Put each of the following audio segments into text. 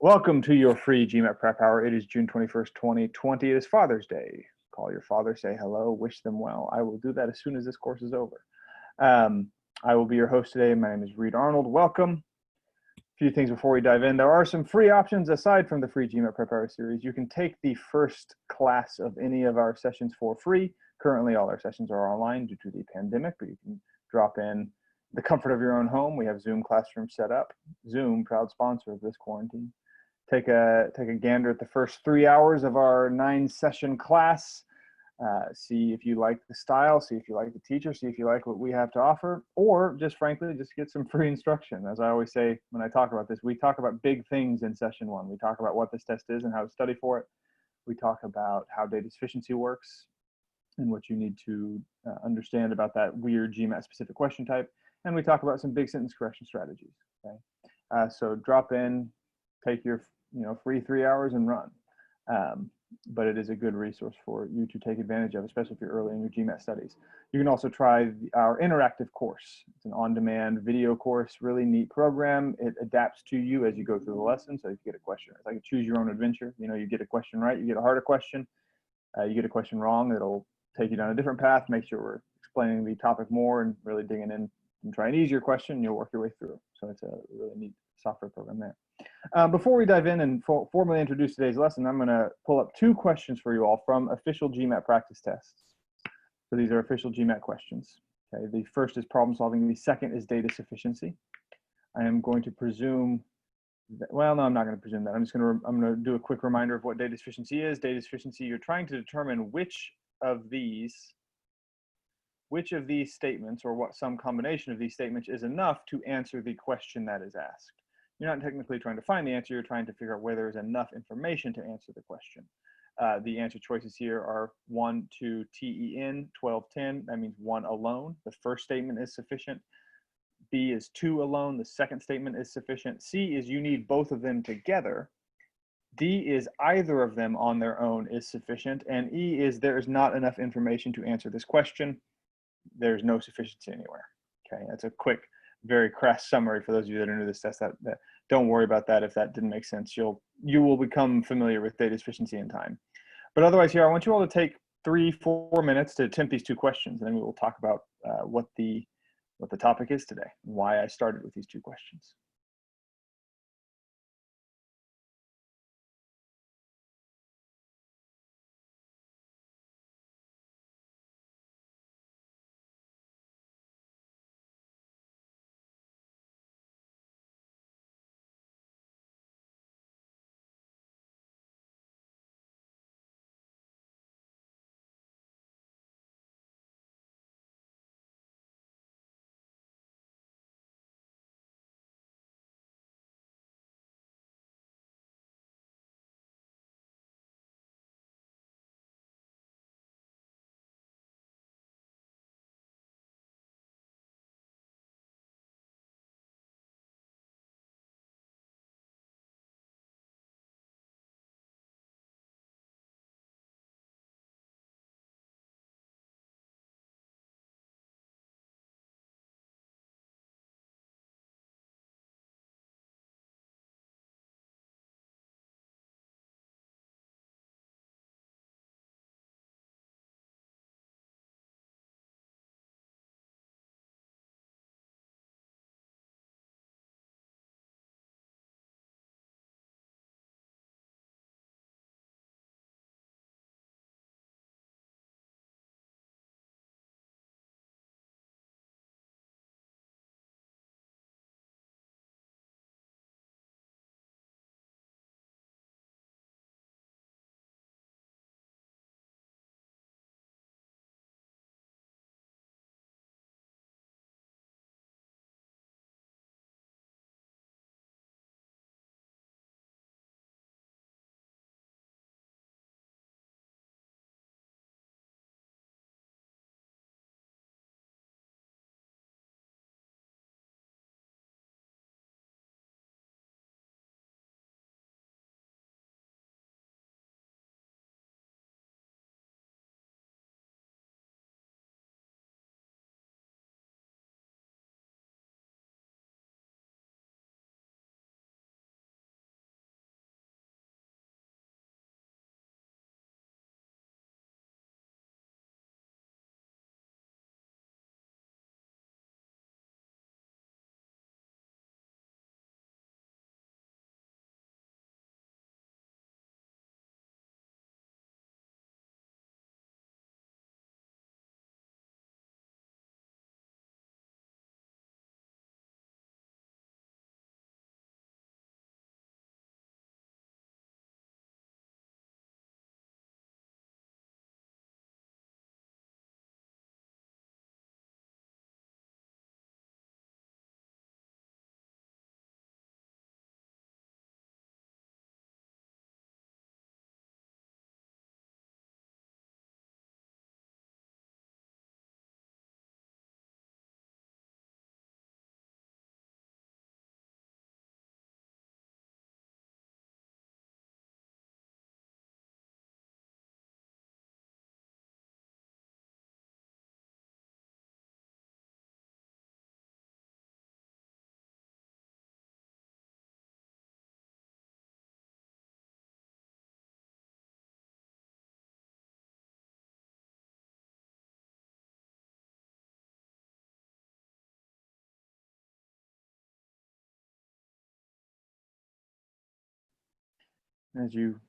Welcome to your free GMAT prep hour. It is June 21st, 2020. It is Father's Day. Call your father, say hello, wish them well. I will do that as soon as this course is over. I will be your host today. My name is Reed Arnold. Welcome. A few things before we dive in. There are some free options aside from the free GMAT prep hour series. You can take the first class of any of our sessions for free. Currently, all our sessions are online due to the pandemic, but you can drop in the comfort of your own home. We have Zoom classrooms set up. Zoom, proud sponsor of this quarantine. Take a gander at the first 3 hours of our 9-session class. See if you like the style, see if you like the teacher, see if you like what we have to offer, or just frankly, just get some free instruction. As I always say when I talk about this, we talk about big things in session 1. We talk about what this test is and how to study for it. We talk about how data sufficiency works and what you need to understand about that weird GMAT specific question type. And we talk about some big sentence correction strategies. Okay? So drop in, take your free 3 hours and run. But it is a good resource for you to take advantage of, especially if you're early in your GMAT studies. You can also try our interactive course. It's an on-demand video course, really neat program. It adapts to you as you go through the lesson. So if you get a question, it's like a choose your own adventure. You get a question right, you get a harder question. You get a question wrong, it'll take you down a different path, make sure we're explaining the topic more and really digging in and try an easier question, you'll work your way through. So it's a really neat software program there. Before we dive in and formally introduce today's lesson, I'm going to pull up 2 questions for you all from official GMAT practice tests. So these are official GMAT questions. Okay, the first is problem solving. The second is data sufficiency. I am going to presume that, well, no, I'm not going to presume that. I'm going to do a quick reminder of what data sufficiency is. Data sufficiency, you're trying to determine which of these statements or what some combination of these statements is enough to answer the question that is asked. You're not technically trying to find the answer, you're trying to figure out whether there's enough information to answer the question. The answer choices here are 1, 2, TEN, 12, 10. That means 1 alone. The first statement is sufficient. B is 2 alone. The second statement is sufficient. C is you need both of them together. D is either of them on their own is sufficient. And E is there is not enough information to answer this question. There's no sufficiency anywhere. Okay, that's a quick, very crass summary for those of you that are new to this test. That don't worry about that if that didn't make sense. You will become familiar with data sufficiency in time. But otherwise, here I want you all to take 3-4 minutes to attempt these 2 questions, and then we will talk about what the topic is today and why I started with these 2 questions. as you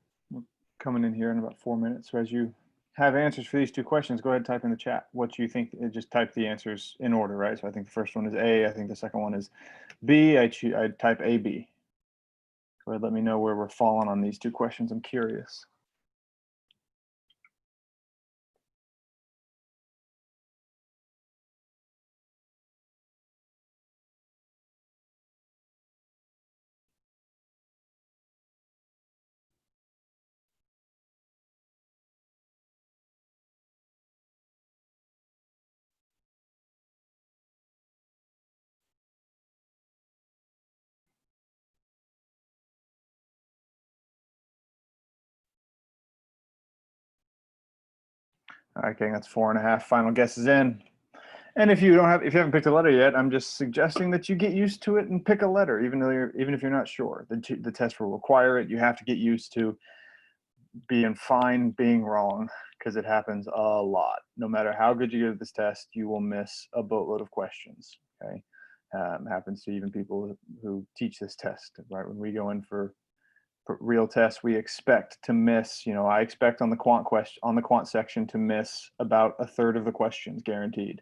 coming in here in about 4 minutes. So as you have answers for these two questions, go ahead and type in the chat what you think. Just type the answers in order, right? So I think the first one is A. I think the second one is B. I type AB. Go ahead, let me know where we're falling on these two questions. I'm curious. All right, gang, that's 4.5. Final guesses in. And if you haven't picked a letter yet, I'm just suggesting that you get used to it and pick a letter, even if you're not sure. The test will require it. You have to get used to being fine being wrong, because it happens a lot. No matter how good you get at this test, you will miss a boatload of questions. Okay, happens to even people who teach this test. Right, when we go in for real tests, we expect to miss. I expect on the quant section to miss about a third of the questions, guaranteed.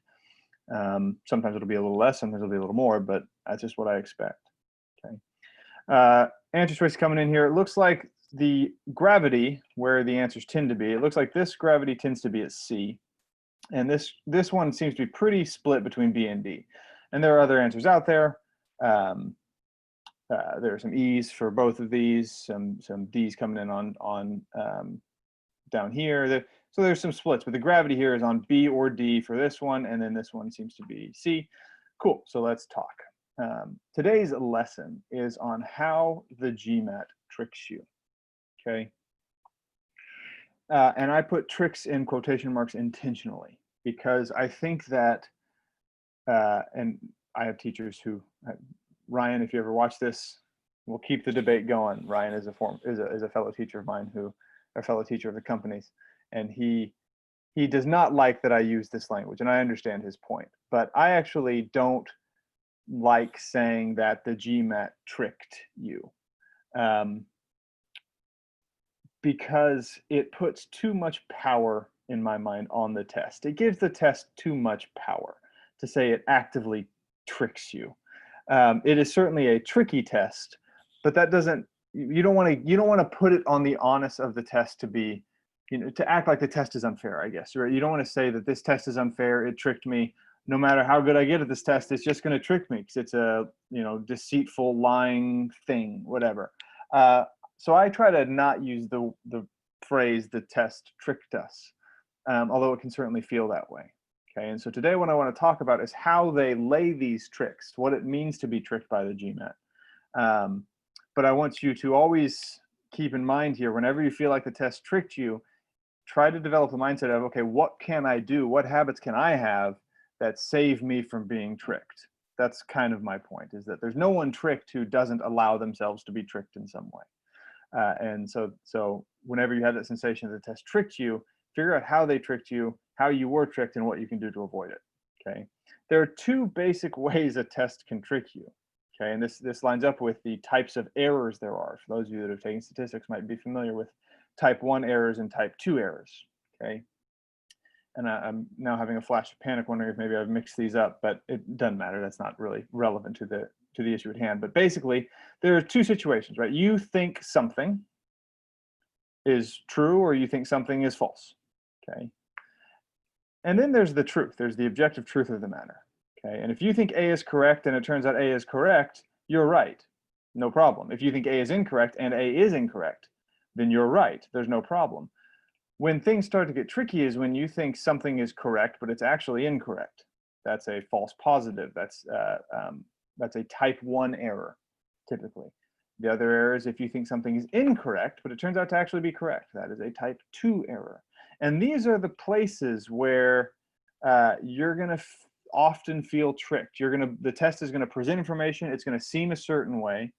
Sometimes it'll be a little less, sometimes it'll be a little more, but that's just what I expect. Okay. Answer choice coming in here. It looks like the gravity, where the answers tend to be, it looks like this gravity tends to be at C. And this one seems to be pretty split between B and D. And there are other answers out there. There are some E's for both of these, some D's coming in on down here. So there's some splits, but the gravity here is on B or D for this one, and then this one seems to be C. Cool, so let's talk. Today's lesson is on how the GMAT tricks you, okay? And I put tricks in quotation marks intentionally, because I think that, and I have teachers who, Ryan, if you ever watch this, we'll keep the debate going. Ryan is a fellow teacher of mine, a fellow teacher of the companies, and he does not like that I use this language, and I understand his point. But I actually don't like saying that the GMAT tricked you, because it puts too much power in my mind on the test. It gives the test too much power to say it actively tricks you. It is certainly a tricky test, but that doesn't. You don't want to put it on the onus of the test to be, to act like the test is unfair, I guess. Right? You don't want to say that this test is unfair. It tricked me. No matter how good I get at this test, it's just going to trick me because it's a deceitful, lying thing, whatever. So I try to not use the phrase "the test tricked us," although it can certainly feel that way. Okay, and so today what I want to talk about is how they lay these tricks, what it means to be tricked by the GMAT. But I want you to always keep in mind here, whenever you feel like the test tricked you, try to develop the mindset of, okay, what can I do? What habits can I have that save me from being tricked? That's kind of my point, is that there's no one tricked who doesn't allow themselves to be tricked in some way. And so whenever you have that sensation that the test tricked you, figure out how they tricked you, how you were tricked, and what you can do to avoid it. Okay. There are two basic ways a test can trick you. Okay, and this lines up with the types of errors there are. For those of you that have taken statistics, might be familiar with type 1 errors and type 2 errors. Okay. And I'm now having a flash of panic, wondering if maybe I've mixed these up, but it doesn't matter. That's not really relevant to the issue at hand. But basically, there are two situations, right? You think something is true, or you think something is false. Okay. And then there's the truth. There's the objective truth of the matter. Okay. And if you think A is correct and it turns out A is correct, you're right. No problem. If you think A is incorrect and A is incorrect, then you're right. There's no problem. When things start to get tricky is when you think something is correct, but it's actually incorrect. That's a false positive. That's a type 1 error, typically. The other error is if you think something is incorrect, but it turns out to actually be correct. That is a type 2 error. And these are the places where you're going to often feel tricked. The test is going to present information. It's going to seem a certain way.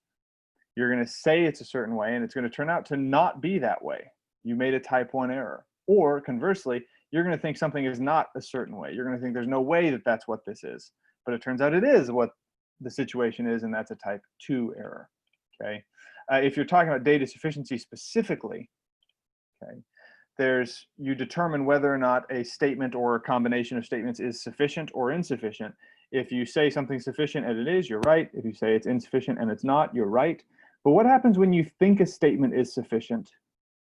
You're going to say it's a certain way, and it's going to turn out to not be that way. You made a type 1 error. Or conversely, you're going to think something is not a certain way. You're going to think there's no way that that's what this is. But it turns out it is what the situation is, and that's a type 2 error. Okay. If you're talking about data sufficiency specifically, okay, you determine whether or not a statement or a combination of statements is sufficient or insufficient. If you say something's sufficient and it is, you're right. If you say it's insufficient and it's not, you're right. But what happens when you think a statement is sufficient?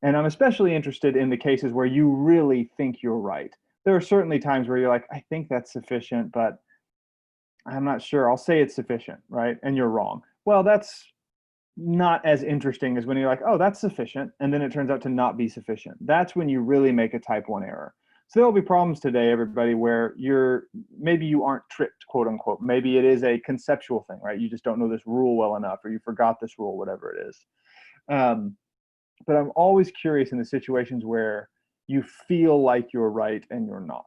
And I'm especially interested in the cases where you really think you're right. There are certainly times where you're like, I think that's sufficient, but I'm not sure. I'll say it's sufficient, right? And you're wrong. Well, that's not as interesting as when you're like, oh, that's sufficient, and then it turns out to not be sufficient. That's when you really make a type 1 error. So there'll be problems today, everybody, where maybe you aren't tricked, quote unquote. Maybe it is a conceptual thing, right? You just don't know this rule well enough, or you forgot this rule, whatever it is. But I'm always curious in the situations where you feel like you're right and you're not.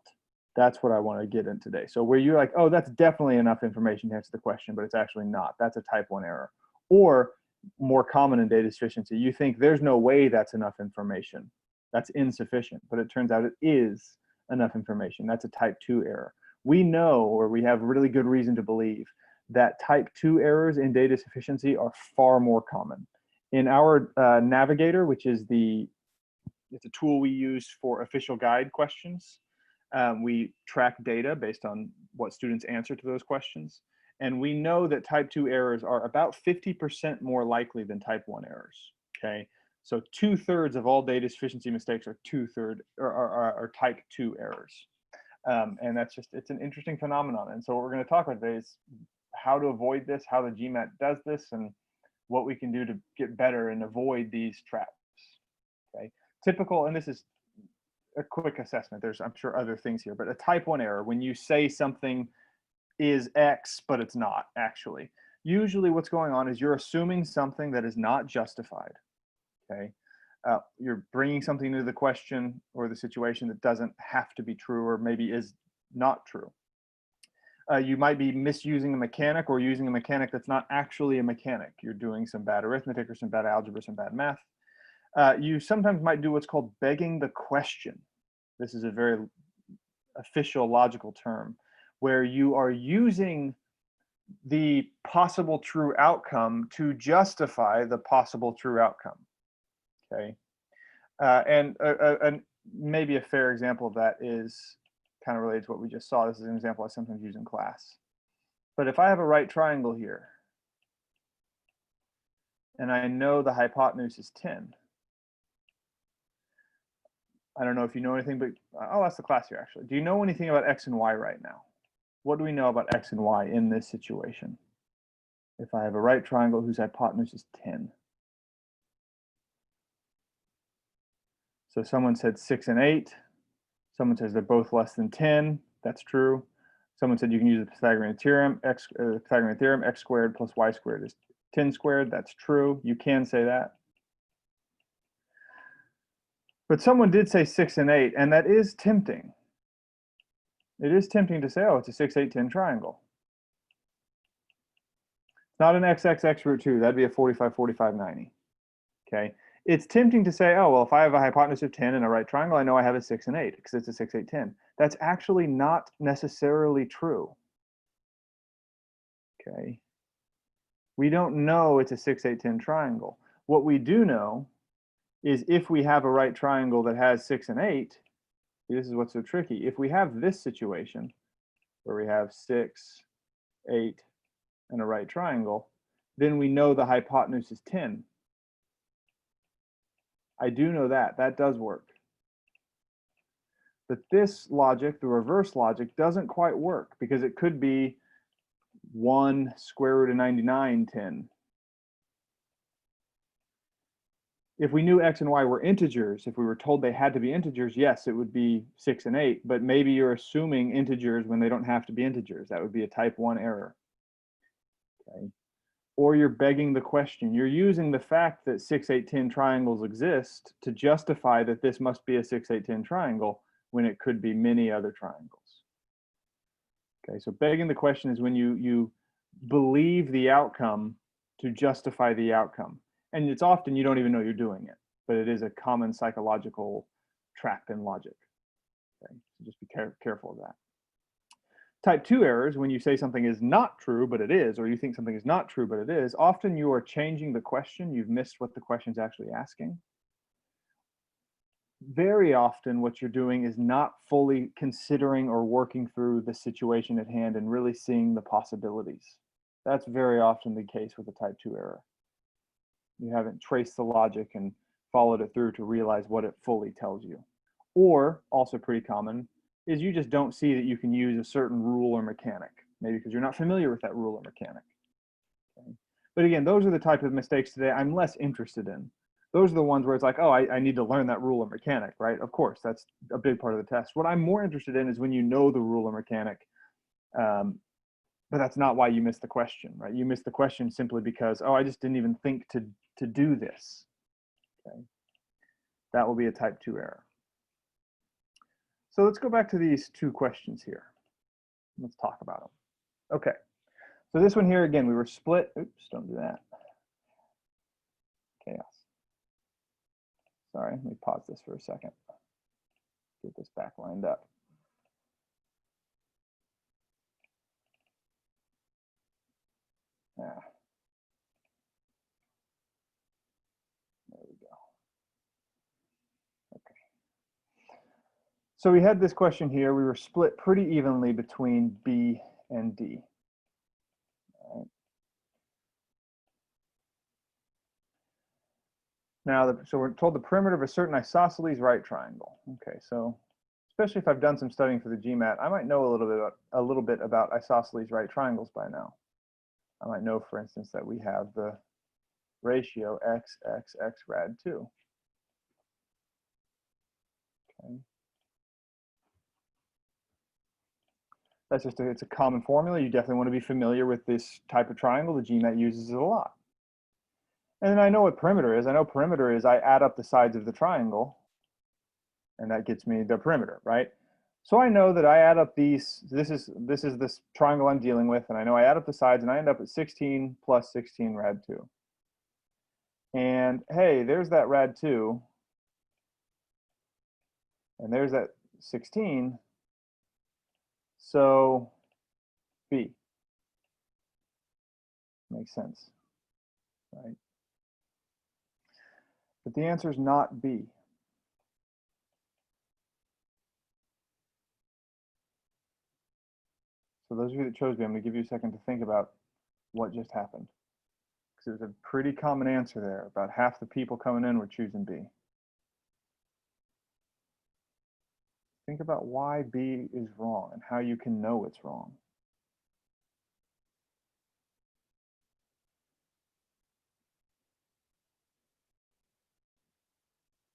That's what I want to get in today. So where you're like, oh, that's definitely enough information to answer the question, but it's actually not. That's a type 1 error. Or more common in data sufficiency, you think there's no way that's enough information. That's insufficient, but it turns out it is enough information. That's a type 2 error. We know, or we have really good reason to believe, that type 2 errors in data sufficiency are far more common. In our Navigator, which is it's a tool we use for official guide questions, we track data based on what students answer to those questions. And we know that type 2 errors are about 50% more likely than type 1 errors, okay? So 2/3 of all data sufficiency mistakes are type 2 errors. And it's an interesting phenomenon. And so what we're gonna talk about today is how to avoid this, how the GMAT does this, and what we can do to get better and avoid these traps, okay? Typical, and this is a quick assessment, there's, I'm sure, other things here, but a type 1 error, when you say something is X, but it's not actually. Usually what's going on is you're assuming something that is not justified, okay? You're bringing something into the question or the situation that doesn't have to be true, or maybe is not true. You might be misusing a mechanic or using a mechanic that's not actually a mechanic. You're doing some bad arithmetic or some bad algebra, some bad math. You sometimes might do what's called begging the question. This is a very official logical term, where you are using the possible true outcome to justify the possible true outcome, okay? And maybe a fair example of that is kind of related to what we just saw. This is an example I sometimes use in class. But if I have a right triangle here, and I know the hypotenuse is 10, I don't know if you know anything, but I'll ask the class here actually. Do you know anything about X and Y right now? What do we know about X and Y in this situation? If I have a right triangle whose hypotenuse is 10. So someone said 6 and 8. Someone says they're both less than 10. That's true. Someone said you can use the Pythagorean theorem. X squared plus y squared is 10 squared. That's true. You can say that. But someone did say 6 and 8, and that is tempting. It is tempting to say, oh, it's a 6, 8, 10 triangle. It's not an XXX root 2. That'd be a 45, 45, 90. Okay. It's tempting to say, oh, well, if I have a hypotenuse of 10 and a right triangle, I know I have a 6 and 8 because it's a 6, 8, 10. That's actually not necessarily true. Okay. We don't know it's a 6, 8, 10 triangle. What we do know is if we have a right triangle that has 6 and 8, this is what's so tricky. If we have this situation where we have 6, 8, and a right triangle, then we know the hypotenuse is 10. I do know that. That does work. But this logic, the reverse logic, doesn't quite work because it could be 1 square root of 99, 10. If we knew X and Y were integers, if we were told they had to be integers, yes, it would be 6 and 8, but maybe you're assuming integers when they don't have to be integers. That would be a type 1 error. Okay. Or you're begging the question. You're using the fact that 6, 8, 10 triangles exist to justify that this must be a 6, 8, 10 triangle when it could be many other triangles. Okay, so begging the question is when you believe the outcome to justify the outcome. And it's often you don't even know you're doing it, but it is a common psychological trap in logic. Okay, so just be careful of that. Type 2 errors, when you say something is not true, but it is, or you think something is not true, but it is, often you are changing the question. You've missed what the question's actually asking. Very often what you're doing is not fully considering or working through the situation at hand and really seeing the possibilities. That's very often the case with a type 2 error. You haven't traced the logic and followed it through to realize what it fully tells you. Or, also pretty common, is you just don't see that you can use a certain rule or mechanic, maybe because you're not familiar with that rule or mechanic. Okay? But again, those are the type of mistakes today I'm less interested in. Those are the ones where it's like, oh, I need to learn that rule or mechanic, right? Of course, that's a big part of the test. What I'm more interested in is when you know the rule or mechanic, but that's not why you missed the question, right? You missed the question simply because, oh, I just didn't even think to do this. Okay, that will be a type 2 error. So let's go back to these two questions here. Let's talk about them. Okay, so this one here, again, we were split. Oops, don't do that. Chaos. Sorry, let me pause this for a second. Get this back lined up. There we go. Okay. So we had this question here. We were split pretty evenly between B and D. All right. Now, so we're told the perimeter of a certain isosceles right triangle. Okay, so especially if I've done some studying for the GMAT, I might know a little bit about isosceles right triangles by now. I might know, for instance, that we have the ratio x, x, x rad 2. Okay. That's just it's a common formula. You definitely want to be familiar with this type of triangle. The GMAT uses it a lot. And then I know what perimeter is. I know perimeter is I add up the sides of the triangle, and that gets me the perimeter, right? So I know that I add up these, this is this triangle I'm dealing with, and I know I add up the sides, and I end up at 16 plus 16 rad 2. And hey, there's that rad 2, and there's that 16, so B. Makes sense, right? But the answer is not B. So those of you that chose B, I'm going to give you a second to think about what just happened. Because it was a pretty common answer there. About half the people coming in were choosing B. Think about why B is wrong and how you can know it's wrong.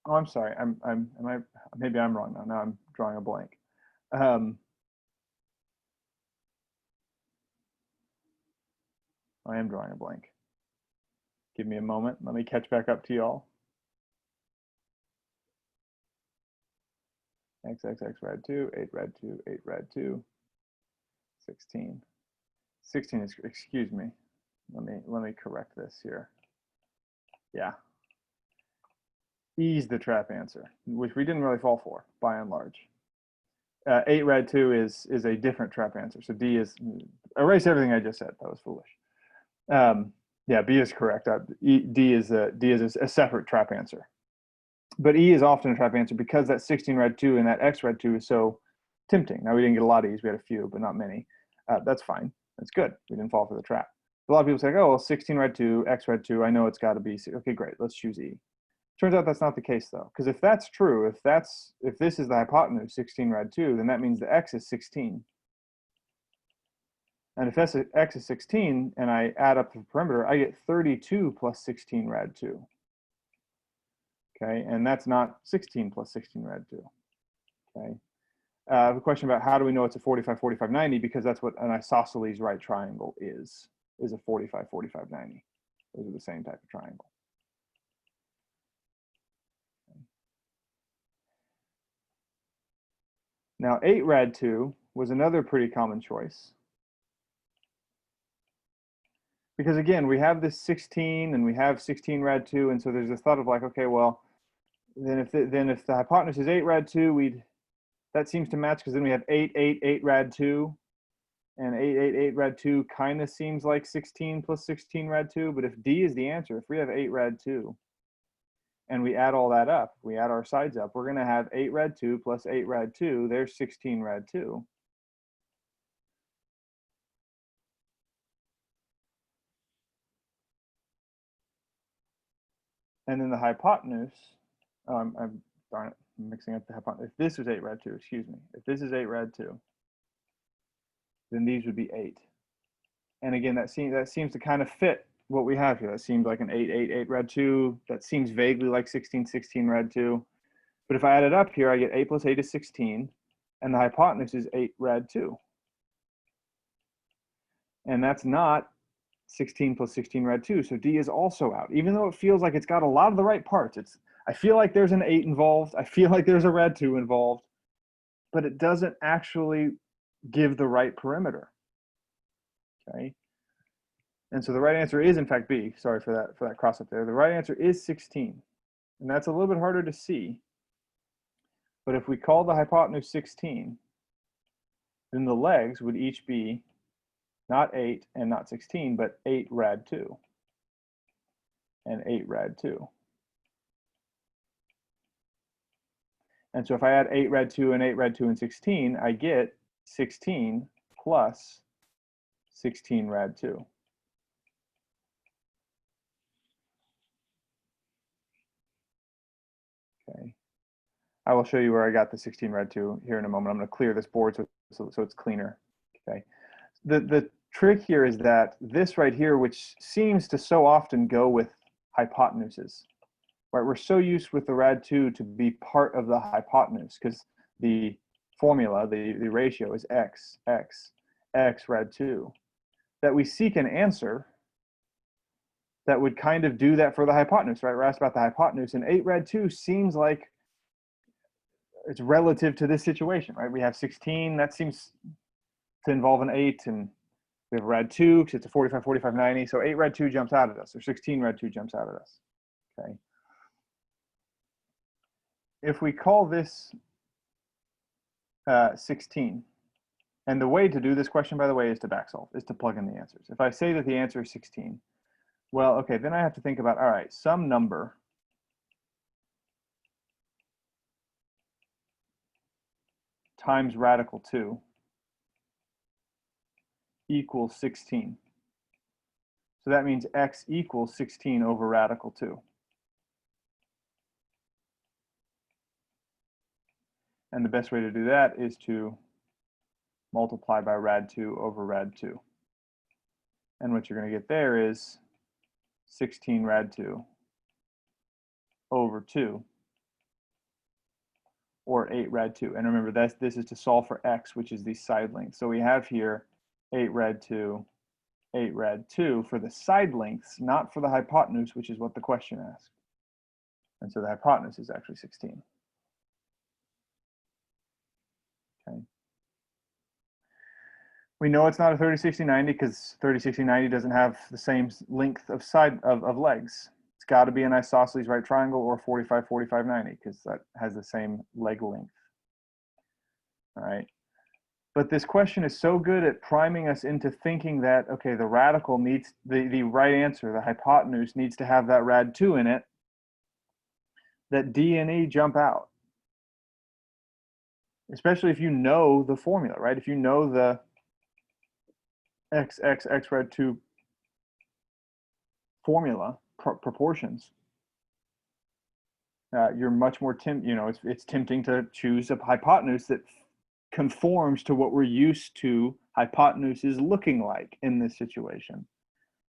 Oh, I'm sorry. Maybe I'm wrong now. Now I'm drawing a blank. I am drawing a blank. Give me a moment. Let me catch back up to y'all. X, X, X rad 2, 8 rad 2, 8 rad 2, 16. 16 is, excuse me. Let me correct this here. Yeah. E is the trap answer, which we didn't really fall for, by and large. 8 rad 2 is a different trap answer. So D is, erase everything I just said. That was foolish. Yeah, B is correct. D is a separate trap answer. But E is often a trap answer because that 16 rad 2 and that X rad 2 is so tempting. Now, we didn't get a lot of E's. We had a few, but not many. That's fine. That's good. We didn't fall for the trap. A lot of people say, oh, well, 16 rad 2, X rad 2, I know it's got to be. Okay, great. Let's choose E. Turns out that's not the case, though, because if that's true, if this is the hypotenuse, 16 rad 2, then that means the X is 16. And if X is 16 and I add up the perimeter, I get 32 plus 16 rad 2. Okay, and that's not 16 plus 16 rad 2. Okay, I have a question about how do we know it's a 45, 45, 90, because that's what an isosceles right triangle is a 45, 45, 90. Those are the same type of triangle. Okay. Now 8 rad 2 was another pretty common choice. Because again, we have this 16 and we have 16 rad 2, and so there's this thought of like, okay, well, then if the hypotenuse is 8 rad 2, that seems to match, because then we have 8, 8, 8 rad 2. And 8, 8, 8 rad 2 kind of seems like 16 plus 16 rad 2, but if D is the answer, if we have 8 rad 2, and we add all that up, we add our sides up, we're going to have 8 rad 2 plus 8 rad 2, there's 16 rad 2. And then the hypotenuse, darn it, I'm mixing up the hypotenuse. If this was 8 rad 2, excuse me, if this is 8 rad 2, then these would be 8. And again, that seems to kind of fit what we have here. That seems like an 8, 8, 8 rad 2. That seems vaguely like 16, 16 rad 2. But if I add it up here, I get 8 plus 8 is 16, and the hypotenuse is 8 rad 2. And that's not 16 plus 16 rad 2, so D is also out. Even though it feels like it's got a lot of the right parts, I feel like there's an 8 involved, I feel like there's a rad 2 involved, but it doesn't actually give the right perimeter. Okay, and so the right answer is in fact B. Sorry for that cross up there. The right answer is 16, and that's a little bit harder to see. But if we call the hypotenuse 16, then the legs would each be not 8 and not 16, but 8 rad 2 and 8 rad 2. And so if I add 8 rad 2 and 8 rad 2 and 16, I get 16 plus 16 rad 2. Okay. I will show you where I got the 16 rad 2 here in a moment. I'm going to clear this board so it's cleaner. Okay. The trick here is that this right here, which seems to so often go with hypotenuses, right? We're so used with the rad 2 to be part of the hypotenuse because the formula, the ratio is x rad 2, that we seek an answer that would kind of do that for the hypotenuse, right? We're asked about the hypotenuse, and 8 rad 2 seems like it's relative to this situation, right? We have 16, that seems to involve an 8, and we have rad 2 because it's a 45, 45, 90, so 8 rad 2 jumps out at us, or 16 rad 2 jumps out at us, okay? If we call this 16, and the way to do this question, by the way, is to back solve, is to plug in the answers. If I say that the answer is 16, well, okay, then I have to think about, all right, some number times radical 2 equals 16. So that means x equals 16 over radical 2. And the best way to do that is to multiply by rad 2 over rad 2. And what you're going to get there is 16 rad 2 over 2, or 8 rad 2. And remember, this is to solve for x, which is the side length. So we have here 8 rad 2, 8 rad 2 for the side lengths, not for the hypotenuse, which is what the question asked. And so the hypotenuse is actually 16. Okay. We know it's not a 30, 60, 90 because 30, 60, 90 doesn't have the same length of legs. It's got to be an isosceles right triangle or 45, 45, 90 because that has the same leg length. All right. But this question is so good at priming us into thinking that, okay, the radical needs, the right answer, the hypotenuse needs to have that rad 2 in it, that D and E jump out. Especially if you know the formula, right? If you know the x rad 2 formula, proportions, you're much more, it's tempting to choose a hypotenuse that conforms to what we're used to hypotenuses looking like in this situation.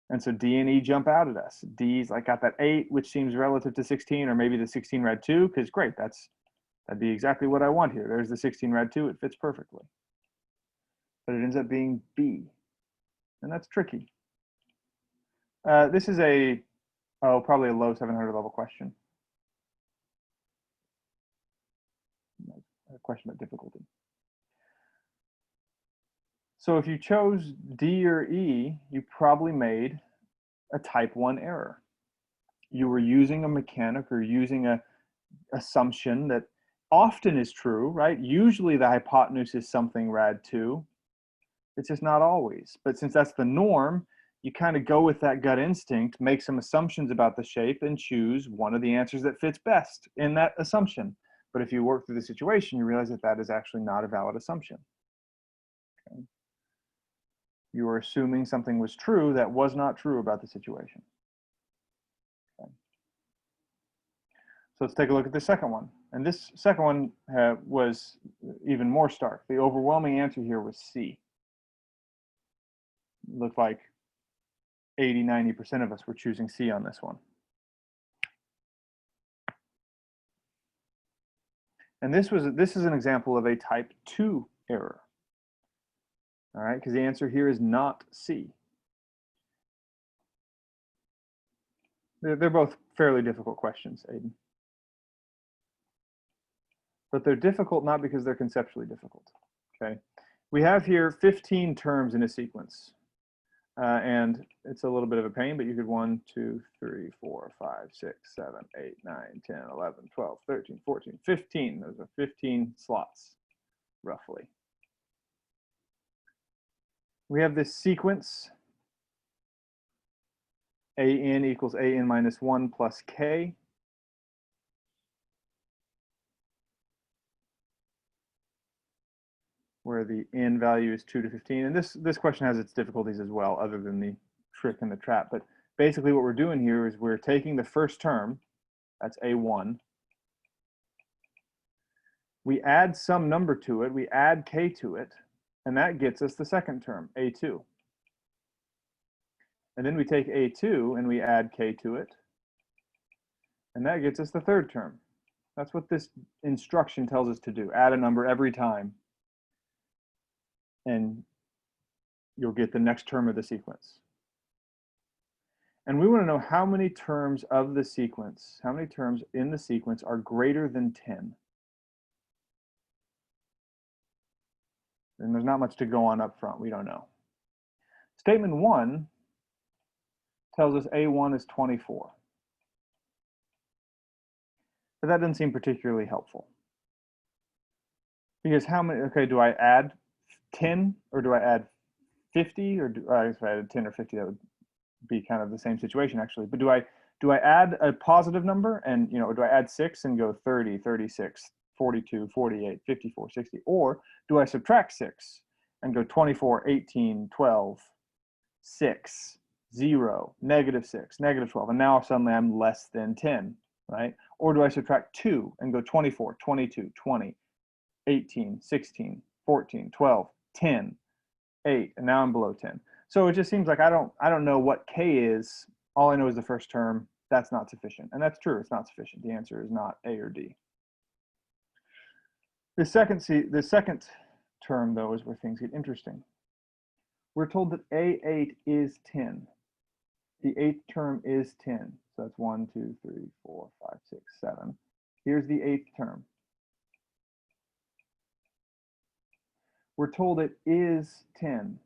And so D and E jump out at us. D's like got that 8, which seems relative to 16, or maybe the 16 rad 2, because great, that'd be exactly what I want here. There's the 16 rad 2, it fits perfectly. But it ends up being B, and that's tricky. This is probably a low 700 level question. A question about difficulty. So if you chose D or E, you probably made a type 1 error. You were using a mechanic or using a assumption that often is true, right? Usually the hypotenuse is something rad 2, It's just not always. But since that's the norm, you kind of go with that gut instinct, make some assumptions about the shape, and choose one of the answers that fits best in that assumption. But if you work through the situation, you realize that that is actually not a valid assumption. Okay? You are assuming something was true that was not true about the situation. Okay? So let's take a look at the second one. And this second one was even more stark. The overwhelming answer here was C. It looked like 80–90% of us were choosing C on this one. And this is an example of a type 2 error. All right, because the answer here is not C. They're both fairly difficult questions, Aiden. But they're difficult not because they're conceptually difficult. Okay, we have here 15 terms in a sequence. And it's a little bit of a pain, but you could 1, 2, 3, 4, 5, 6, 7, 8, 9, 10, 11, 12, 13, 14, 15. Those are 15 slots, roughly. We have this sequence, AN equals AN minus 1 plus K. Where the n value is 2 to 15. And this question has its difficulties as well, other than the trick and the trap. But basically what we're doing here is we're taking the first term, that's A1. We add some number to it, we add K to it, and that gets us the second term, A2. And then we take A2 and we add K to it, and that gets us the third term. That's what this instruction tells us to do, add a number every time, and you'll get the next term of the sequence. And we want to know how many terms of the sequence, how many terms in the sequence are greater than 10. And there's not much to go on up front, we don't know. Statement 1 tells us A1 is 24. But that doesn't seem particularly helpful. Because how many, okay, do I add 10 or do I add 50? Or if I added 10 or 50, that would be kind of the same situation actually. But do I add a positive number and, or do I add 6 and go 30, 36, 42, 48, 54, 60? Or do I subtract 6 and go 24, 18, 12, 6, 0, negative 6, negative 12, and now suddenly I'm less than 10, right? Or do I subtract 2 and go 24, 22, 20, 18, 16, 14, 12, 10, 8, and now I'm below 10. So it just seems like I don't know what K is. All I know is the first term. That's not sufficient. And that's true, it's not sufficient. The answer is not A or D. The second term, though, is where things get interesting. We're told that A8 is 10. The 8th term is 10. So that's 1, 2, 3, 4, 5, 6, 7. Here's the 8th term. We're told it is 10.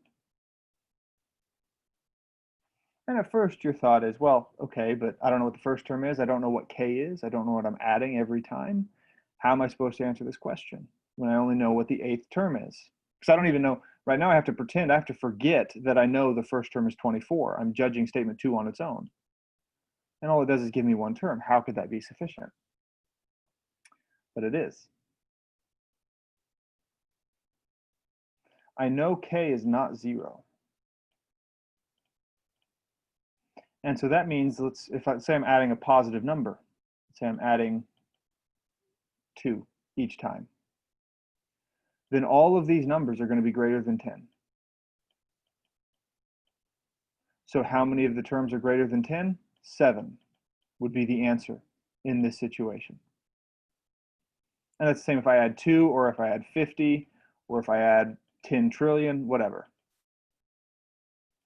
And at first your thought is, well, okay, but I don't know what the first term is. I don't know what K is. I don't know what I'm adding every time. How am I supposed to answer this question when I only know what the 8th term is? Because I don't even know. Right now I have to pretend, I have to forget that I know the first term is 24. I'm judging statement 2 on its own. And all it does is give me one term. How could that be sufficient? But it is. I know K is not 0. And so that means, if I say I'm adding a positive number, say I'm adding 2 each time, then all of these numbers are going to be greater than 10. So how many of the terms are greater than 10? 7 would be the answer in this situation. And that's the same if I add 2, or if I add 50, or if I add 10 trillion, whatever.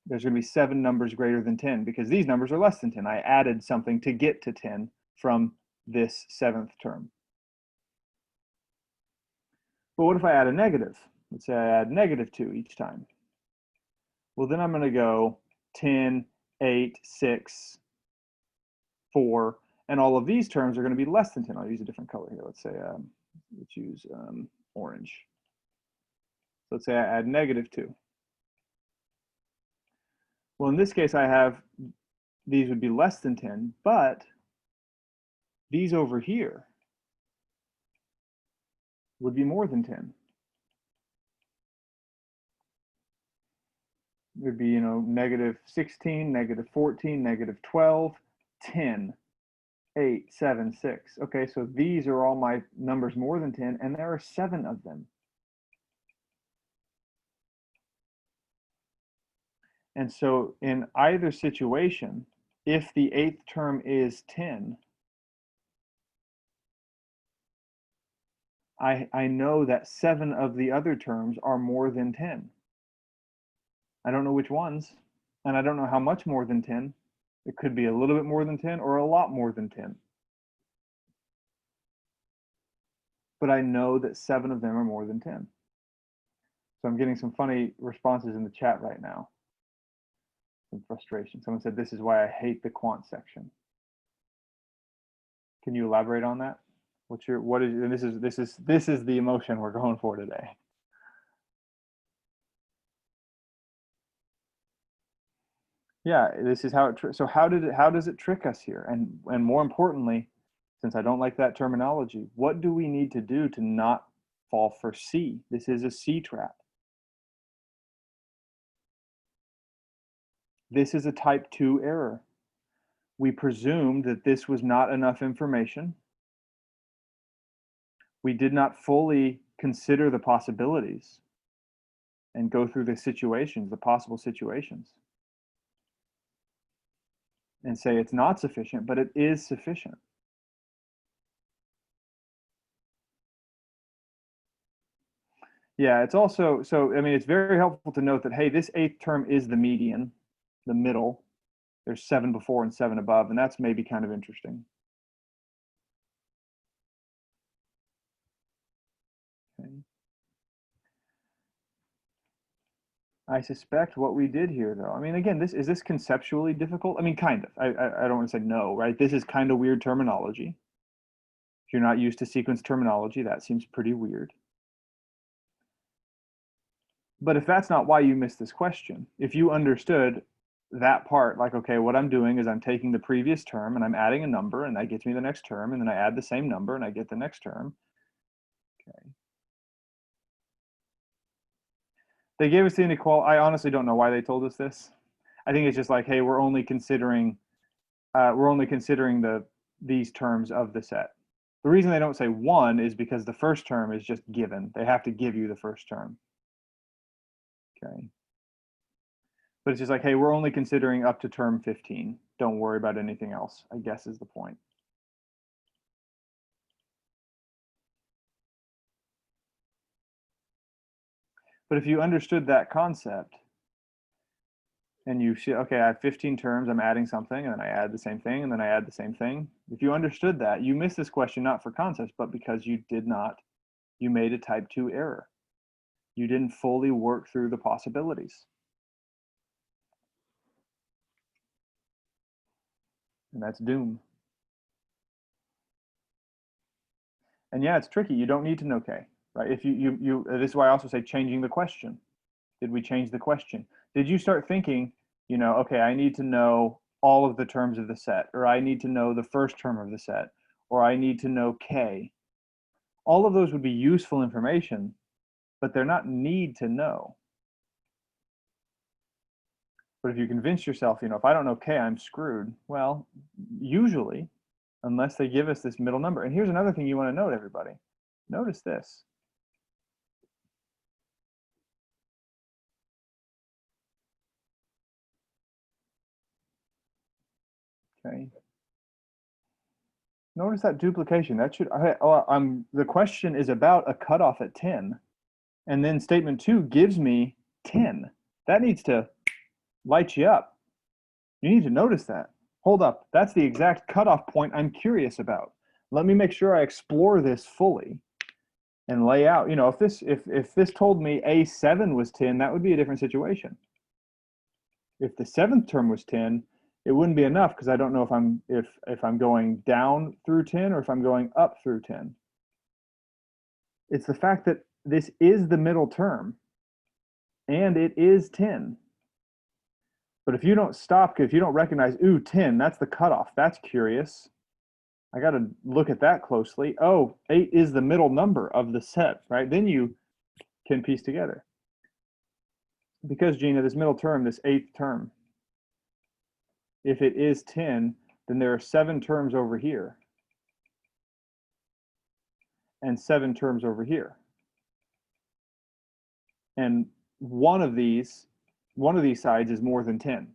There's going to be 7 numbers greater than 10 because these numbers are less than 10. I added something to get to 10 from this 7th term. But what if I add a negative? Let's say I add -2 each time. Well, then I'm going to go 10, 8, 6, 4, and all of these terms are going to be less than 10. I'll use a different color here. Let's say, let's use orange. So let's say I add -2. Well, in this case, I have these would be less than 10, but these over here would be more than 10. It would be, you know, negative 16, negative 14, negative 12, 10, 8, 7, 6. Okay, so these are all my numbers more than 10, and there are 7 of them. And so in either situation, if the 8th term is 10, I know that 7 of the other terms are more than 10. I don't know which ones, and I don't know how much more than 10. It could be a little bit more than 10 or a lot more than 10. But I know that 7 of them are more than 10. So I'm getting some funny responses in the chat right now. Some frustration. Someone said, this is why I hate the quant section. Can you elaborate on that? And this is the emotion we're going for today. Yeah, this is how it, so how does it trick us here? And more importantly, since I don't like that terminology, what do we need to do to not fall for C? This is a C trap. This is a type 2 error. We presumed that this was not enough information. We did not fully consider the possibilities and go through the situations, the possible situations, and say it's not sufficient, but it is sufficient. Yeah, it's also, so I mean, it's very helpful to note that, hey, this 8th term is the median, the middle. There's 7 before and 7 above, and that's maybe kind of interesting. Okay. I suspect what we did here, though, I mean, again, is this conceptually difficult? I mean, kind of. I don't want to say no, right? This is kind of weird terminology. If you're not used to sequence terminology, that seems pretty weird. But if that's not why you missed this question, if you understood that part, like, okay, what I'm doing is I'm taking the previous term and I'm adding a number, and that gets me the next term, and then I add the same number and I get the next term. Okay. They gave us the inequality. I honestly don't know why they told us this. I think it's just like, hey, we're only considering these terms of the set. The reason they don't say 1 is because the first term is just given. They have to give you the first term. Okay. But it's just like, hey, we're only considering up to term 15. Don't worry about anything else, I guess is the point. But if you understood that concept, and you see, okay, I have 15 terms, I'm adding something, and then I add the same thing, and then I add the same thing. If you understood that, you missed this question not for concepts, but because you made a type 2 error. You didn't fully work through the possibilities. And that's doom. And yeah, it's tricky. You don't need to know K, right? If this is why I also say changing the question. Did we change the question? Did you start thinking, you know, okay, I need to know all of the terms of the set, or I need to know the first term of the set, or I need to know K? All of those would be useful information, but they're not need to know. But if you convince yourself, you know, if I don't know K, I'm screwed. Well, usually, unless they give us this middle number. And here's another thing you want to note, everybody. Notice this. Okay. Notice that duplication. That should, the question is about a cutoff at 10. And then statement 2 gives me 10. That needs to light you up. You need to notice that. Hold up, that's the exact cutoff point I'm curious about. Let me make sure I explore this fully and lay out, you know, if this told me A7 was 10, that would be a different situation. If the 7th term was 10, it wouldn't be enough because I don't know if I'm going down through 10 or if I'm going up through 10. It's the fact that this is the middle term and it is 10. But if you don't stop, if you don't recognize, ooh, 10, that's the cutoff. That's curious. I got to look at that closely. Oh, 8 is the middle number of the set, right? Then you can piece together. Because, Gina, this middle term, this 8th term, if it is 10, then there are 7 terms over here and 7 terms over here. And one of these sides is more than 10.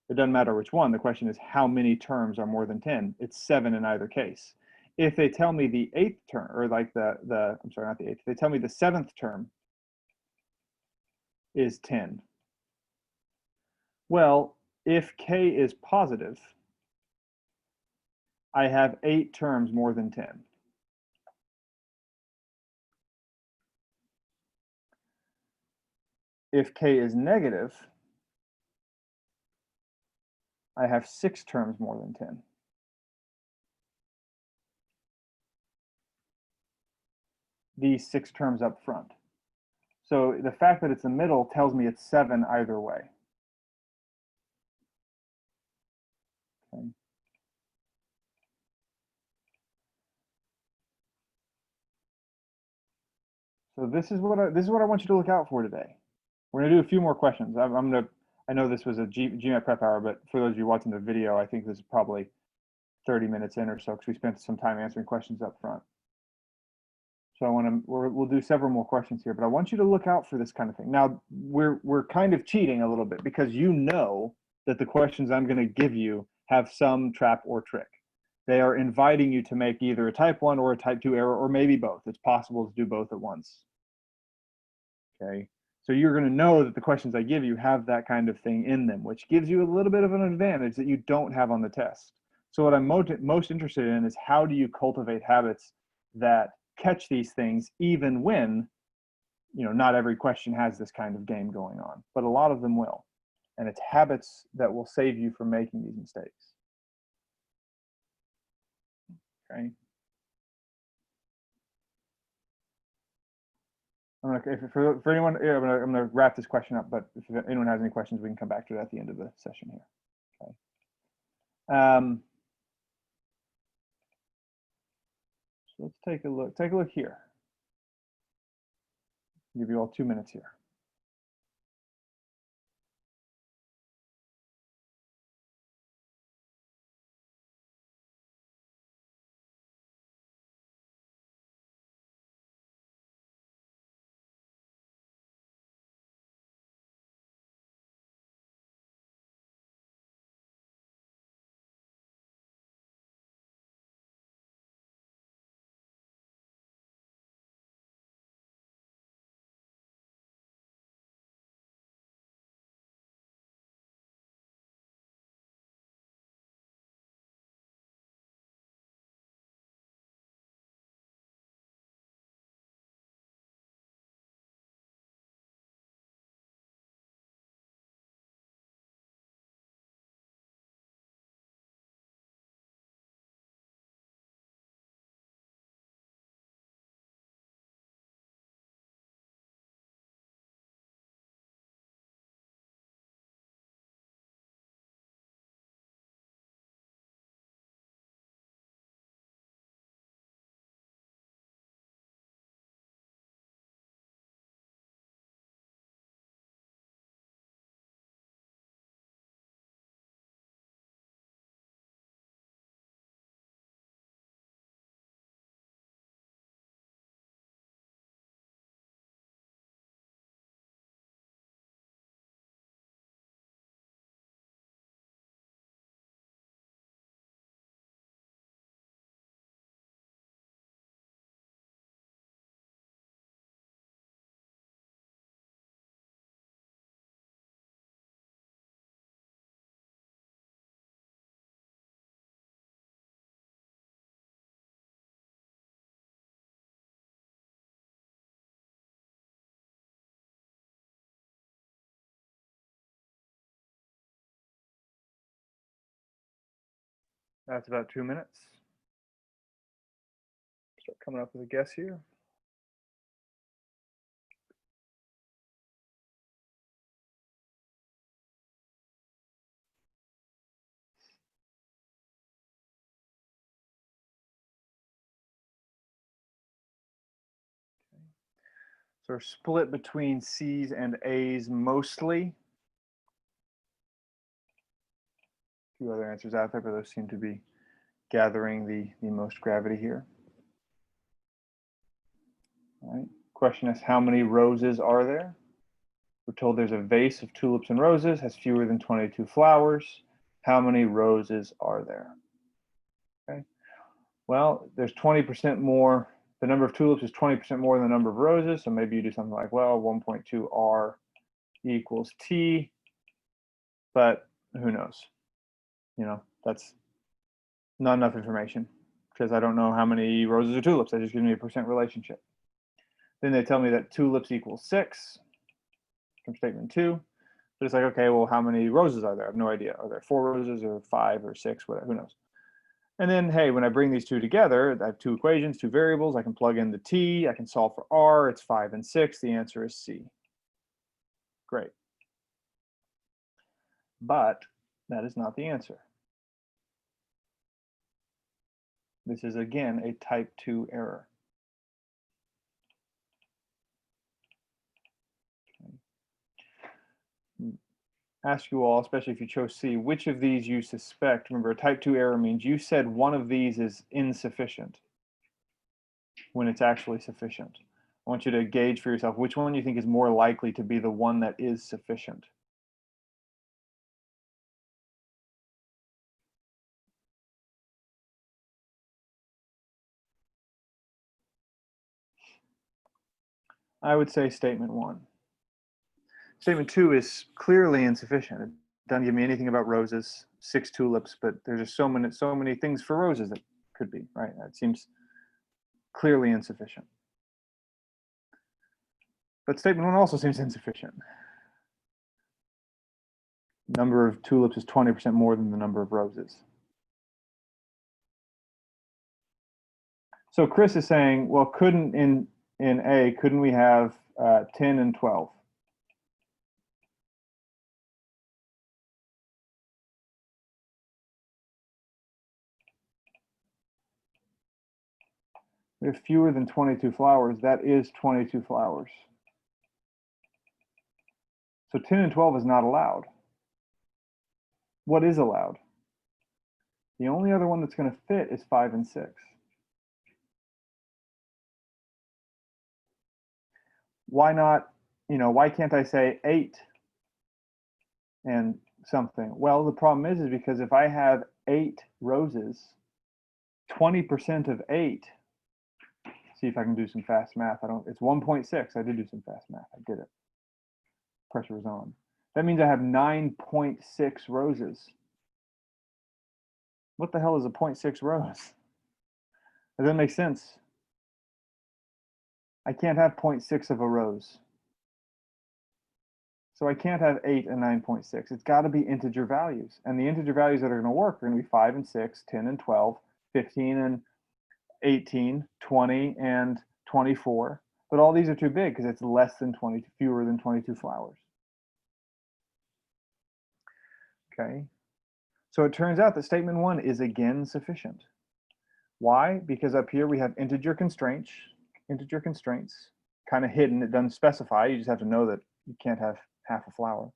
It doesn't matter which one. The question is how many terms are more than 10? It's 7 in either case. If they tell me the 8th term, or like I'm sorry, not the 8th, they tell me the 7th term is 10. Well, if k is positive, I have 8 terms more than 10. If k is negative, I have 6 terms more than 10. These 6 terms up front. So the fact that it's the middle tells me it's 7 either way. Okay. So this is what I want you to look out for today. We're gonna do a few more questions. I know this was a GMAT prep hour, but for those of you watching the video, I think this is probably 30 minutes in or so because we spent some time answering questions up front. So we'll do several more questions here, but I want you to look out for this kind of thing. Now we're kind of cheating a little bit because you know that the questions I'm going to give you have some trap or trick. They are inviting you to make either a type 1 or a type 2 error, or maybe both. It's possible to do both at once. Okay, so you're going to know that the questions I give you have that kind of thing in them, which gives you a little bit of an advantage that you don't have on the test. So what I'm most interested in is how do you cultivate habits that catch these things, even when, you know, not every question has this kind of game going on, but a lot of them will. And it's habits that will save you from making these mistakes. Okay. For anyone, I'm gonna wrap this question up, but if anyone has any questions, we can come back to it at the end of the session here. Okay. So let's take a look. Take a look here. I'll give you all 2 minutes here. That's about 2 minutes. Start coming up with a guess here. So we're split between C's and A's mostly. A few other answers out there, but those seem to be gathering the most gravity here. All right. Question is, how many roses are there? We're told there's a vase of tulips and roses, has fewer than 22 flowers. How many roses are there? Okay. Well, there's 20% more. The number of tulips is 20% more than the number of roses. So maybe you do something like, well, 1.2 R equals T. But who knows? You know, that's not enough information because I don't know how many roses or tulips. That just gives me a percent relationship. Then they tell me that tulips equals 6 from statement 2. But it's like, okay, well, how many roses are there? I have no idea. Are there 4 roses or 5 or 6? Whatever, who knows? And then, hey, when I bring these two together, I have 2 equations, 2 variables. I can plug in the T. I can solve for R. It's 5 and 6. The answer is C. Great. But that is not the answer. This is, again, a type 2 error. Okay. Ask you all, especially if you chose C, which of these you suspect. Remember, a type 2 error means you said one of these is insufficient when it's actually sufficient. I want you to gauge for yourself which one you think is more likely to be the one that is sufficient. I would say statement 1. Statement 2 is clearly insufficient. It doesn't give me anything about roses, 6 tulips, but there's just so many things for roses that could be, right? That seems clearly insufficient. But statement 1 also seems insufficient. Number of tulips is 20% more than the number of roses. So Chris is saying, well, couldn't in A, couldn't we have 10 and 12? We have fewer than 22 flowers. That is 22 flowers. So 10 and 12 is not allowed. What is allowed? The only other one that's going to fit is 5 and 6. Why not, why can't I say 8 and something? Well, the problem is because if I have 8 roses, 20% of 8, see if I can do some fast math. It's 1.6. I did do some fast math. I did it. Pressure was on. That means I have 9.6 roses. What the hell is a 0.6 rose? Does that make sense? I can't have 0.6 of a rose. So I can't have 8 and 9.6. It's got to be integer values. And the integer values that are going to work are going to be 5 and 6, 10 and 12, 15 and 18, 20 and 24. But all these are too big because it's less than 20, fewer than 22 flowers. Okay. So it turns out that statement 1 is again sufficient. Why? Because up here we have integer constraints, kind of hidden. It doesn't specify. You just have to know that you can't have half a flower.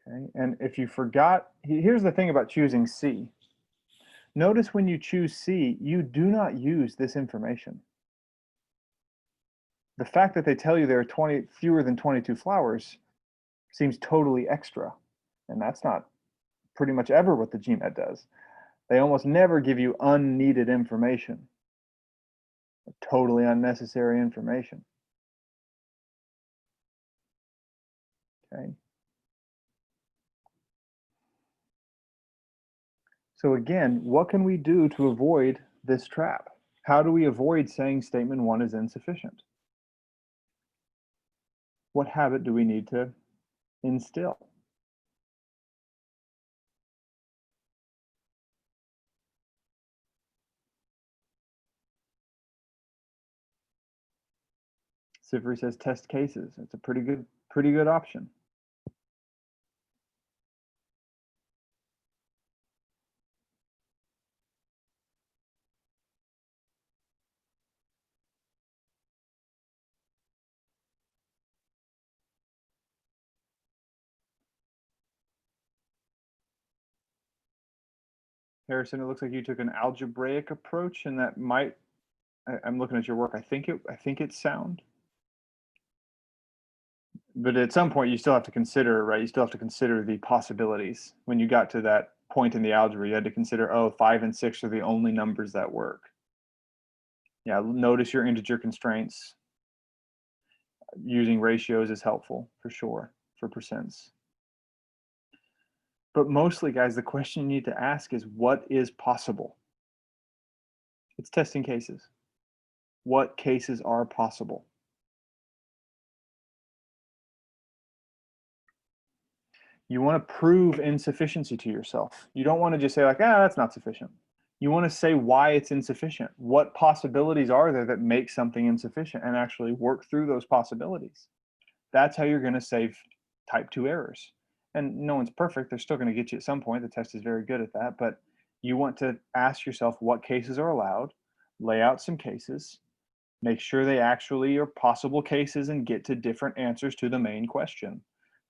Okay, and if you forgot, here's the thing about choosing C. Notice when you choose C, you do not use this information. The fact that they tell you there are fewer than 22 flowers seems totally extra, and that's not pretty much ever what the GMAT does. They almost never give you unneeded information, totally unnecessary information. Okay. So again, what can we do to avoid this trap? How do we avoid saying statement 1 is insufficient? What habit do we need to instill? Sifri says test cases. It's a pretty good option. Harrison, it looks like you took an algebraic approach, and that might, I'm looking at your work, I think it's sound. But at some point you still have to consider, right? You still have to consider the possibilities. When you got to that point in the algebra, you had to consider, oh, 5 and 6 are the only numbers that work. Yeah, notice your integer constraints. Using ratios is helpful for sure for percents. But mostly, guys, the question you need to ask is, what is possible? It's testing cases. What cases are possible? You want to prove insufficiency to yourself. You don't want to just say like, that's not sufficient. You want to say why it's insufficient. What possibilities are there that make something insufficient, and actually work through those possibilities. That's how you're going to save type 2 errors. And no one's perfect. They're still going to get you at some point. The test is very good at that. But you want to ask yourself what cases are allowed, lay out some cases, make sure they actually are possible cases, and get to different answers to the main question.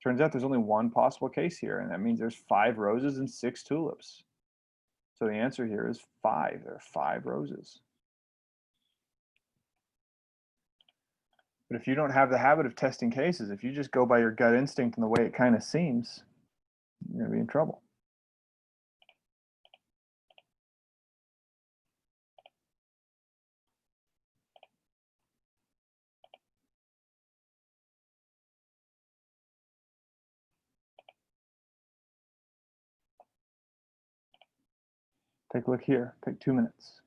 Turns out there's only one possible case here, and that means there's 5 roses and 6 tulips. So the answer here is 5. There are 5 roses. But if you don't have the habit of testing cases, if you just go by your gut instinct and the way it kind of seems, you're going to be in trouble. Take a look here. Take 2 minutes.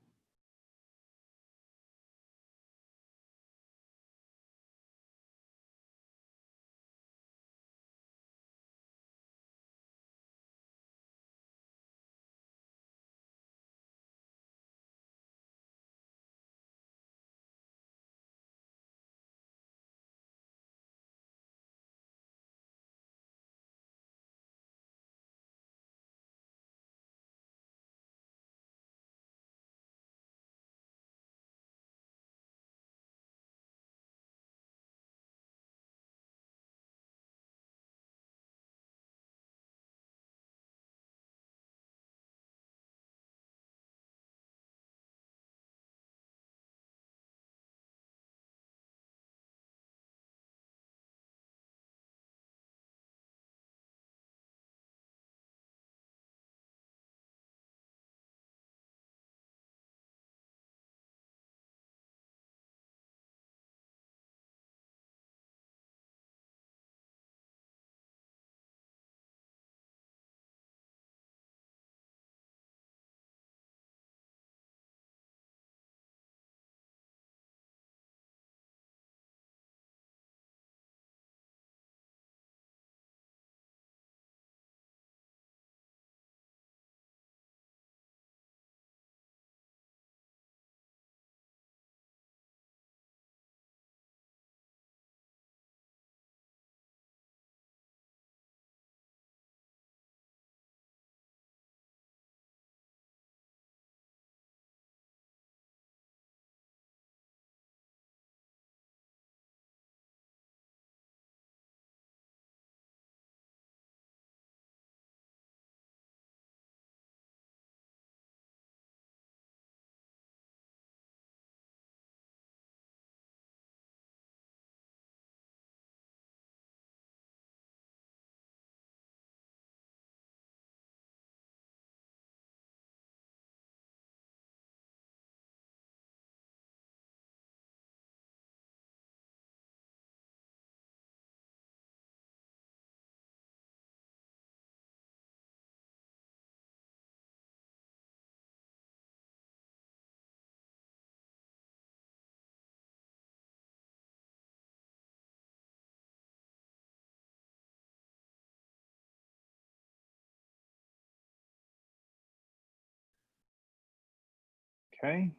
Okay.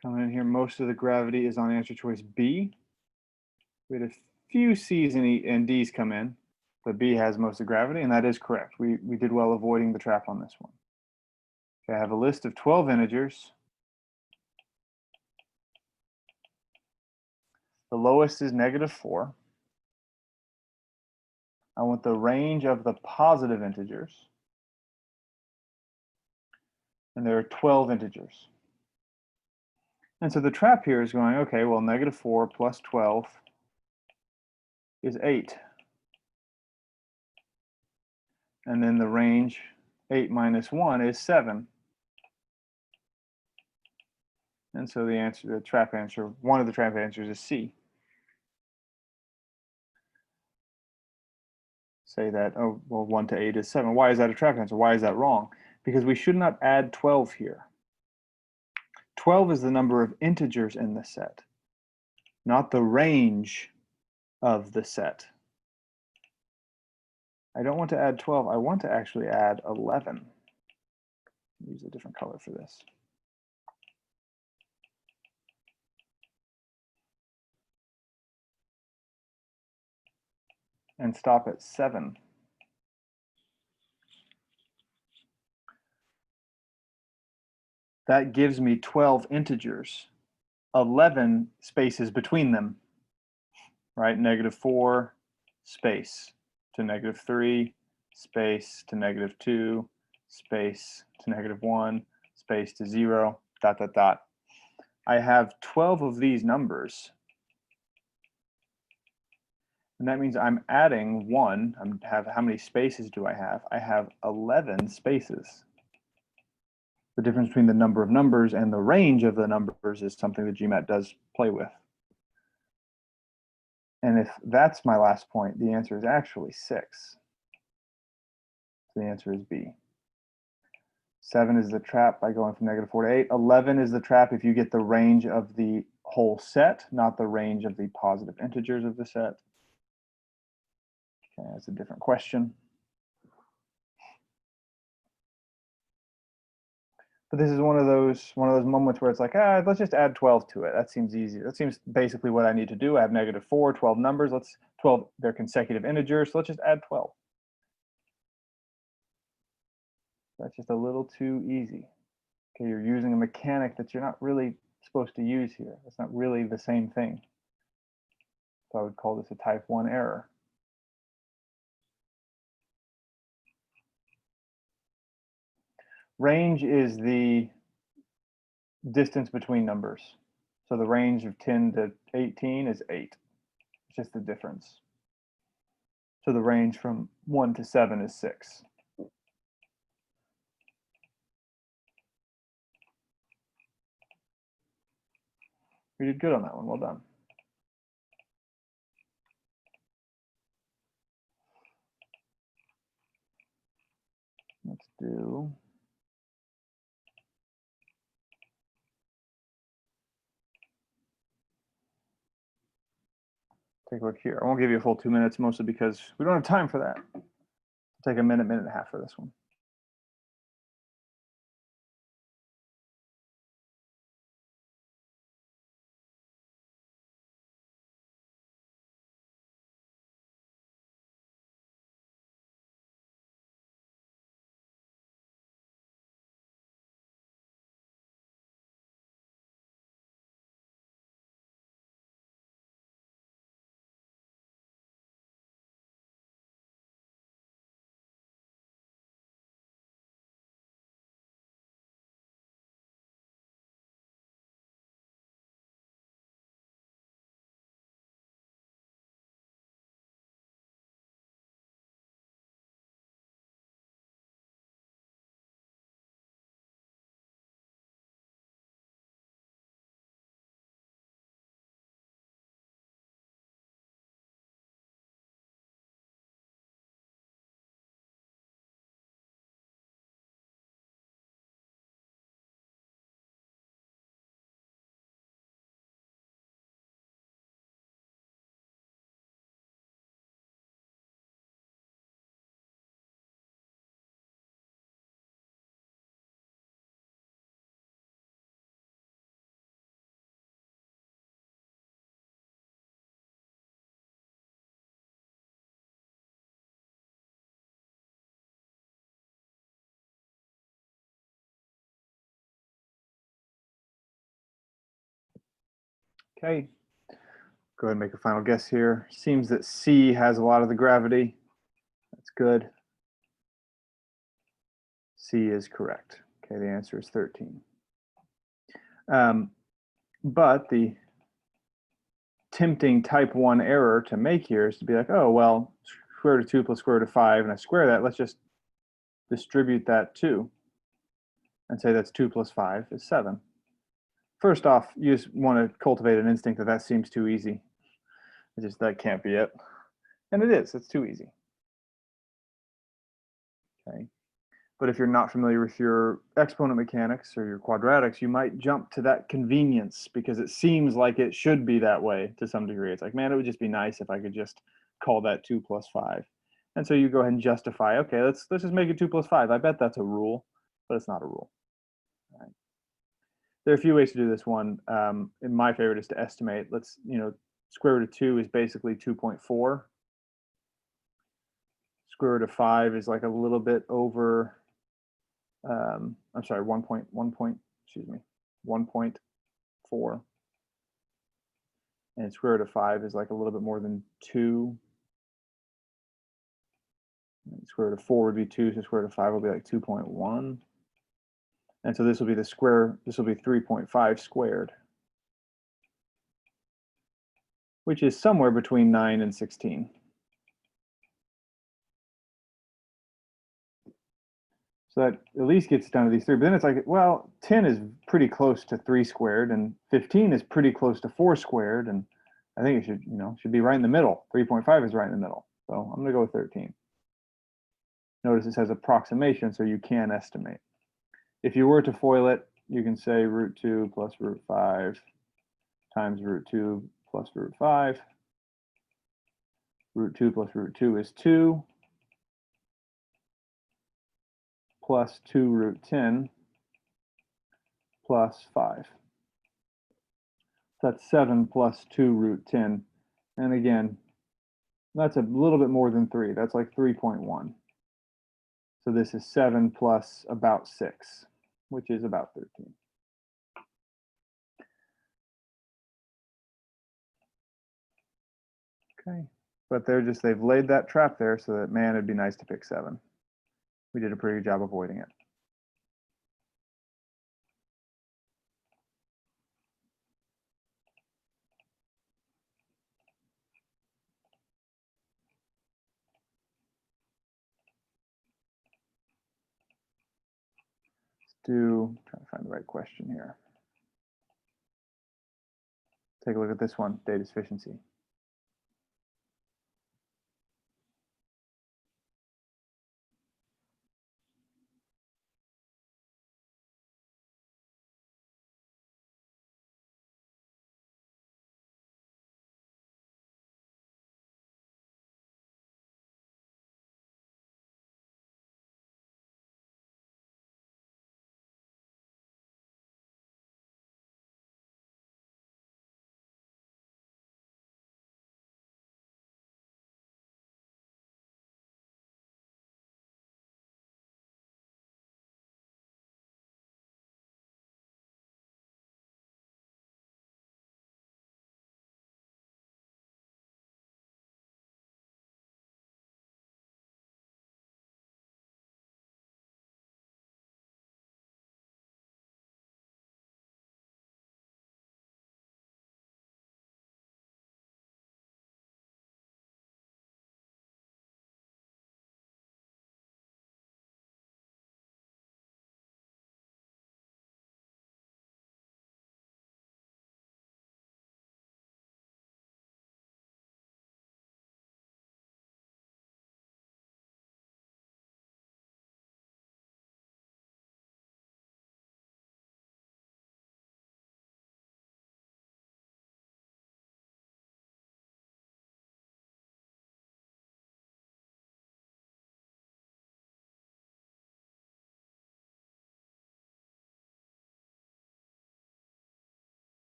Coming in here, most of the gravity is on answer choice B. We had a few C's and D's come in, but B has most of the gravity, and that is correct. We did well avoiding the trap on this one. Okay, I have a list of 12 integers. The lowest is -4. I want the range of the positive integers. And there are 12 integers. And so the trap here is going, okay, well, -4 plus 12 is 8. And then the range 8 minus 1 is 7. And so the answer, the trap answer, one of the trap answers is C. Say that, oh, well, 1 to 8 is 7. Why is that a trap answer? Why is that wrong? Because we should not add 12 here. 12 is the number of integers in the set, not the range of the set. I don't want to add 12. I want to actually add 11. Use a different color for this. And stop at 7. That gives me 12 integers, 11 spaces between them, right? -4, space to -3, space to -2, space to -1, space to 0, ... I have 12 of these numbers. And that means I'm adding 1. How many spaces do I have? I have 11 spaces. The difference between the number of numbers and the range of the numbers is something that GMAT does play with. And if that's my last point, the answer is actually 6. So the answer is B. 7 is the trap by going from -4 to 8. 11 is the trap if you get the range of the whole set, not the range of the positive integers of the set. Okay, that's a different question. But this is one of those moments where it's like, let's just add 12 to it. That seems easy. That seems basically what I need to do. I have -4, 12 numbers. 12, they're consecutive integers, so let's just add 12. That's just a little too easy. Okay, you're using a mechanic that you're not really supposed to use here. It's not really the same thing. So I would call this a type 1 error. Range is the distance between numbers. So the range of 10 to 18 is 8. It's just the difference. So the range from 1 to 7 is 6. We did good on that one. Well done. Let's do take a look here. I won't give you a full 2 minutes, mostly because we don't have time for that. I'll take a minute and a half for this one. Okay, go ahead and make a final guess here. Seems that C has a lot of the gravity. That's good. C is correct. Okay, the answer is 13. But the tempting type 1 error to make here is to be like, oh, well, square root of 2 plus square root of 5, and I square that. Let's just distribute that 2 and say that's 2 plus 5 is 7. First off, you just want to cultivate an instinct that seems too easy. That can't be it. And it is. It's too easy. Okay. But if you're not familiar with your exponent mechanics or your quadratics, you might jump to that convenience because it seems like it should be that way to some degree. It's like, man, it would just be nice if I could just call that 2 plus 5. And so you go ahead and justify, okay, let's just make it 2 plus 5. I bet that's a rule, but it's not a rule. All right. There are a few ways to do this one. And my favorite is to estimate. Let's, square root of 2 is basically 2.4. Square root of 5 is like a little bit over, I'm sorry, 1.4. And square root of 5 is like a little bit more than 2. And square root of 4 would be 2, so square root of 5 will be like 2.1. And so this will be this will be 3.5 squared, which is somewhere between 9 and 16. So that at least gets down to these 3. But then it's like, well, 10 is pretty close to 3 squared, and 15 is pretty close to 4 squared, and I think it should be right in the middle. 3.5 is right in the middle. So I'm going to go with 13. Notice this has approximation, so you can estimate. If you were to FOIL it, you can say root 2 plus root 5 times root 2 plus root 5. Root 2 plus root 2 is 2. Plus 2 root 10 plus 5. So that's 7 plus 2 root 10. And again, that's a little bit more than 3. That's like 3.1. So this is 7 plus about 6, which is about 13. Okay, but they've laid that trap there so that, man, it'd be nice to pick 7. We did a pretty good job avoiding it. Trying to find the right question here. Take a look at this one, data sufficiency.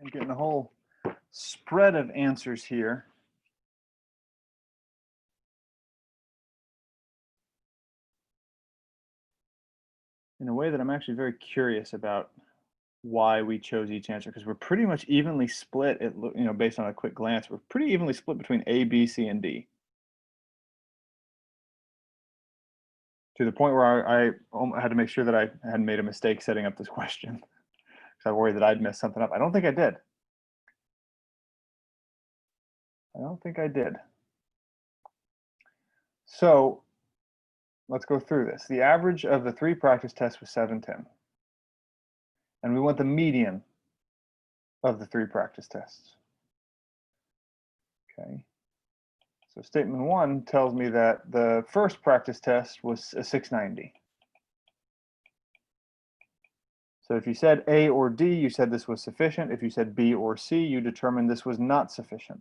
I'm getting a whole spread of answers here. In a way that I'm actually very curious about why we chose each answer, because we're pretty much evenly split. Based on a quick glance, we're pretty evenly split between A, B, C, and D. To the point where I had to make sure that I hadn't made a mistake setting up this question, because I worried that I'd mess something up. I don't think I did. I don't think I did. So let's go through this. The average of the 3 practice tests was 710. And we want the median of the 3 practice tests. Okay. So statement 1 tells me that the first practice test was a 690. So if you said A or D, you said this was sufficient. If you said B or C, you determined this was not sufficient.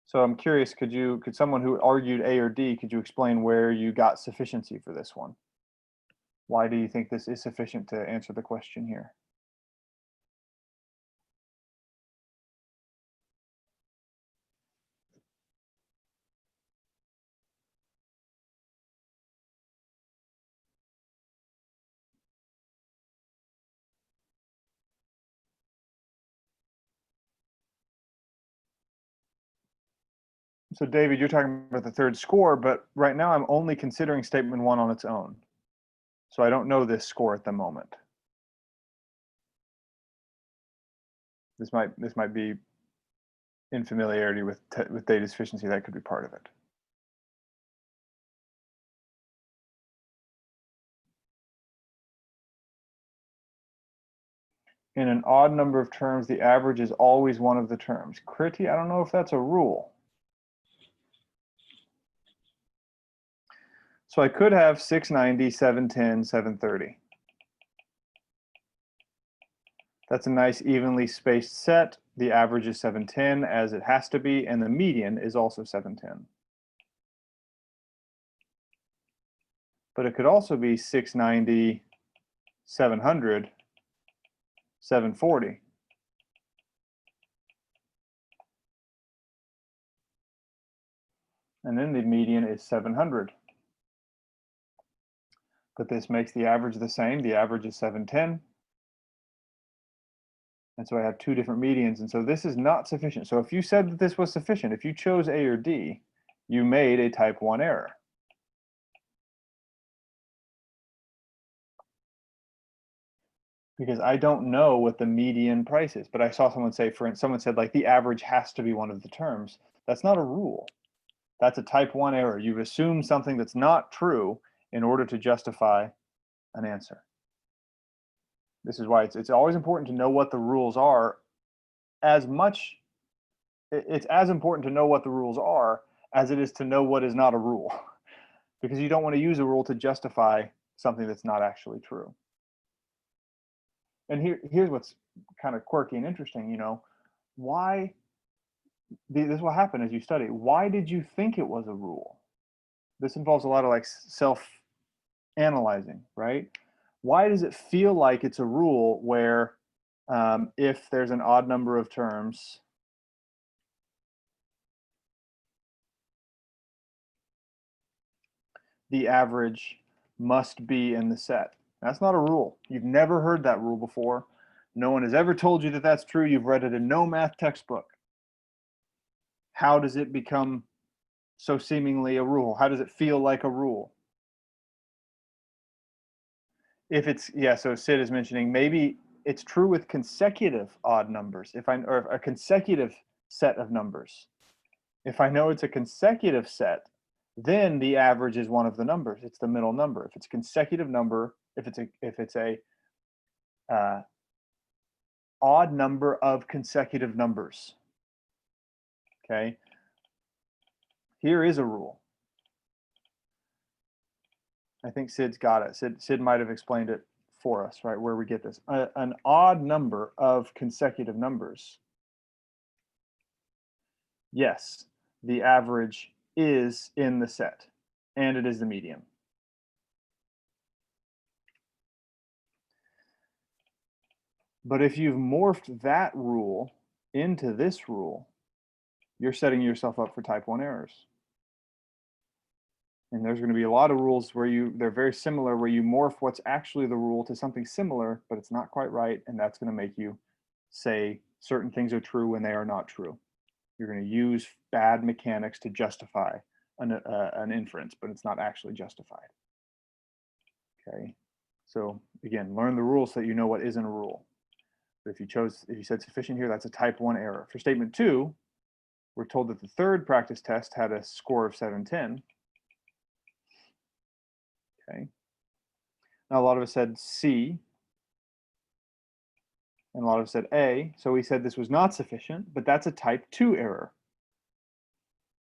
So I'm curious, could someone who argued A or D, could you explain where you got sufficiency for this one? Why do you think this is sufficient to answer the question here? So David, you're talking about the third score, but right now I'm only considering statement 1 on its own. So I don't know this score at the moment. This might be infamiliarity with data sufficiency. That could be part of it. In an odd number of terms, the average is always one of the terms. Kriti, I don't know if that's a rule. So I could have 690, 710, 730. That's a nice evenly spaced set. The average is 710 as it has to be, and the median is also 710. But it could also be 690, 700, 740. And then the median is 700. But this makes the average the same. The average is 710. And so I have 2 different medians. And so this is not sufficient. So if you said that this was sufficient, if you chose A or D, you made a type 1 error. Because I don't know what the median price is. But I saw someone say, someone said like the average has to be one of the terms. That's not a rule. That's a type 1 error. You've assumed something that's not true in order to justify an answer. This is why it's always important to know what the rules are. It's as important to know what the rules are as it is to know what is not a rule, because you don't want to use a rule to justify something that's not actually true. And here's what's kind of quirky and interesting. Why this will happen as you study. Why did you think it was a rule? This involves a lot of like self-analyzing, right? Why does it feel like it's a rule where if there's an odd number of terms, the average must be in the set? That's not a rule. You've never heard that rule before. No one has ever told you that that's true. You've read it in no math textbook. How does it become so seemingly a rule? How does it feel like a rule? If it's, yeah, so Sid is mentioning maybe it's true with consecutive odd numbers, or a consecutive set of numbers. If I know it's a consecutive set, then the average is one of the numbers. It's the middle number. If it's a consecutive number, if it's a odd number of consecutive numbers. Okay. Here is a rule. I think Sid's got it. Sid might have explained it for us, right, where we get this. An odd number of consecutive numbers. Yes, the average is in the set, and it is the median. But if you've morphed that rule into this rule, you're setting yourself up for type 1 errors. And there's going to be a lot of rules where they're very similar, where you morph what's actually the rule to something similar, but it's not quite right, and that's going to make you say certain things are true when they are not true. You're going to use bad mechanics to justify an inference, but it's not actually justified. Okay, so again, learn the rules so that you know what isn't a rule. But if you said sufficient here, that's a type 1 error. For statement 2, we're told that the third practice test had a score of 710. Okay. Now a lot of us said C, and a lot of us said A, so we said this was not sufficient, but that's a type 2 error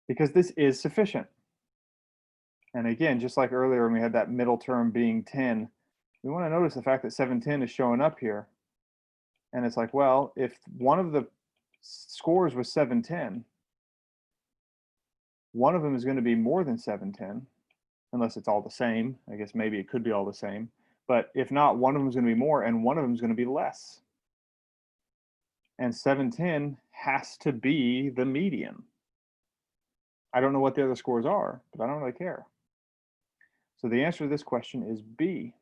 because this is sufficient. And again, just like earlier when we had that middle term being 10, we want to notice the fact that 710 is showing up here. And it's like, well, if one of the scores was 710, one of them is going to be more than 710, unless it's all the same. I guess maybe it could be all the same. But if not, one of them is going to be more and one of them is going to be less. And 710 has to be the median. I don't know what the other scores are, but I don't really care. So the answer to this question is B.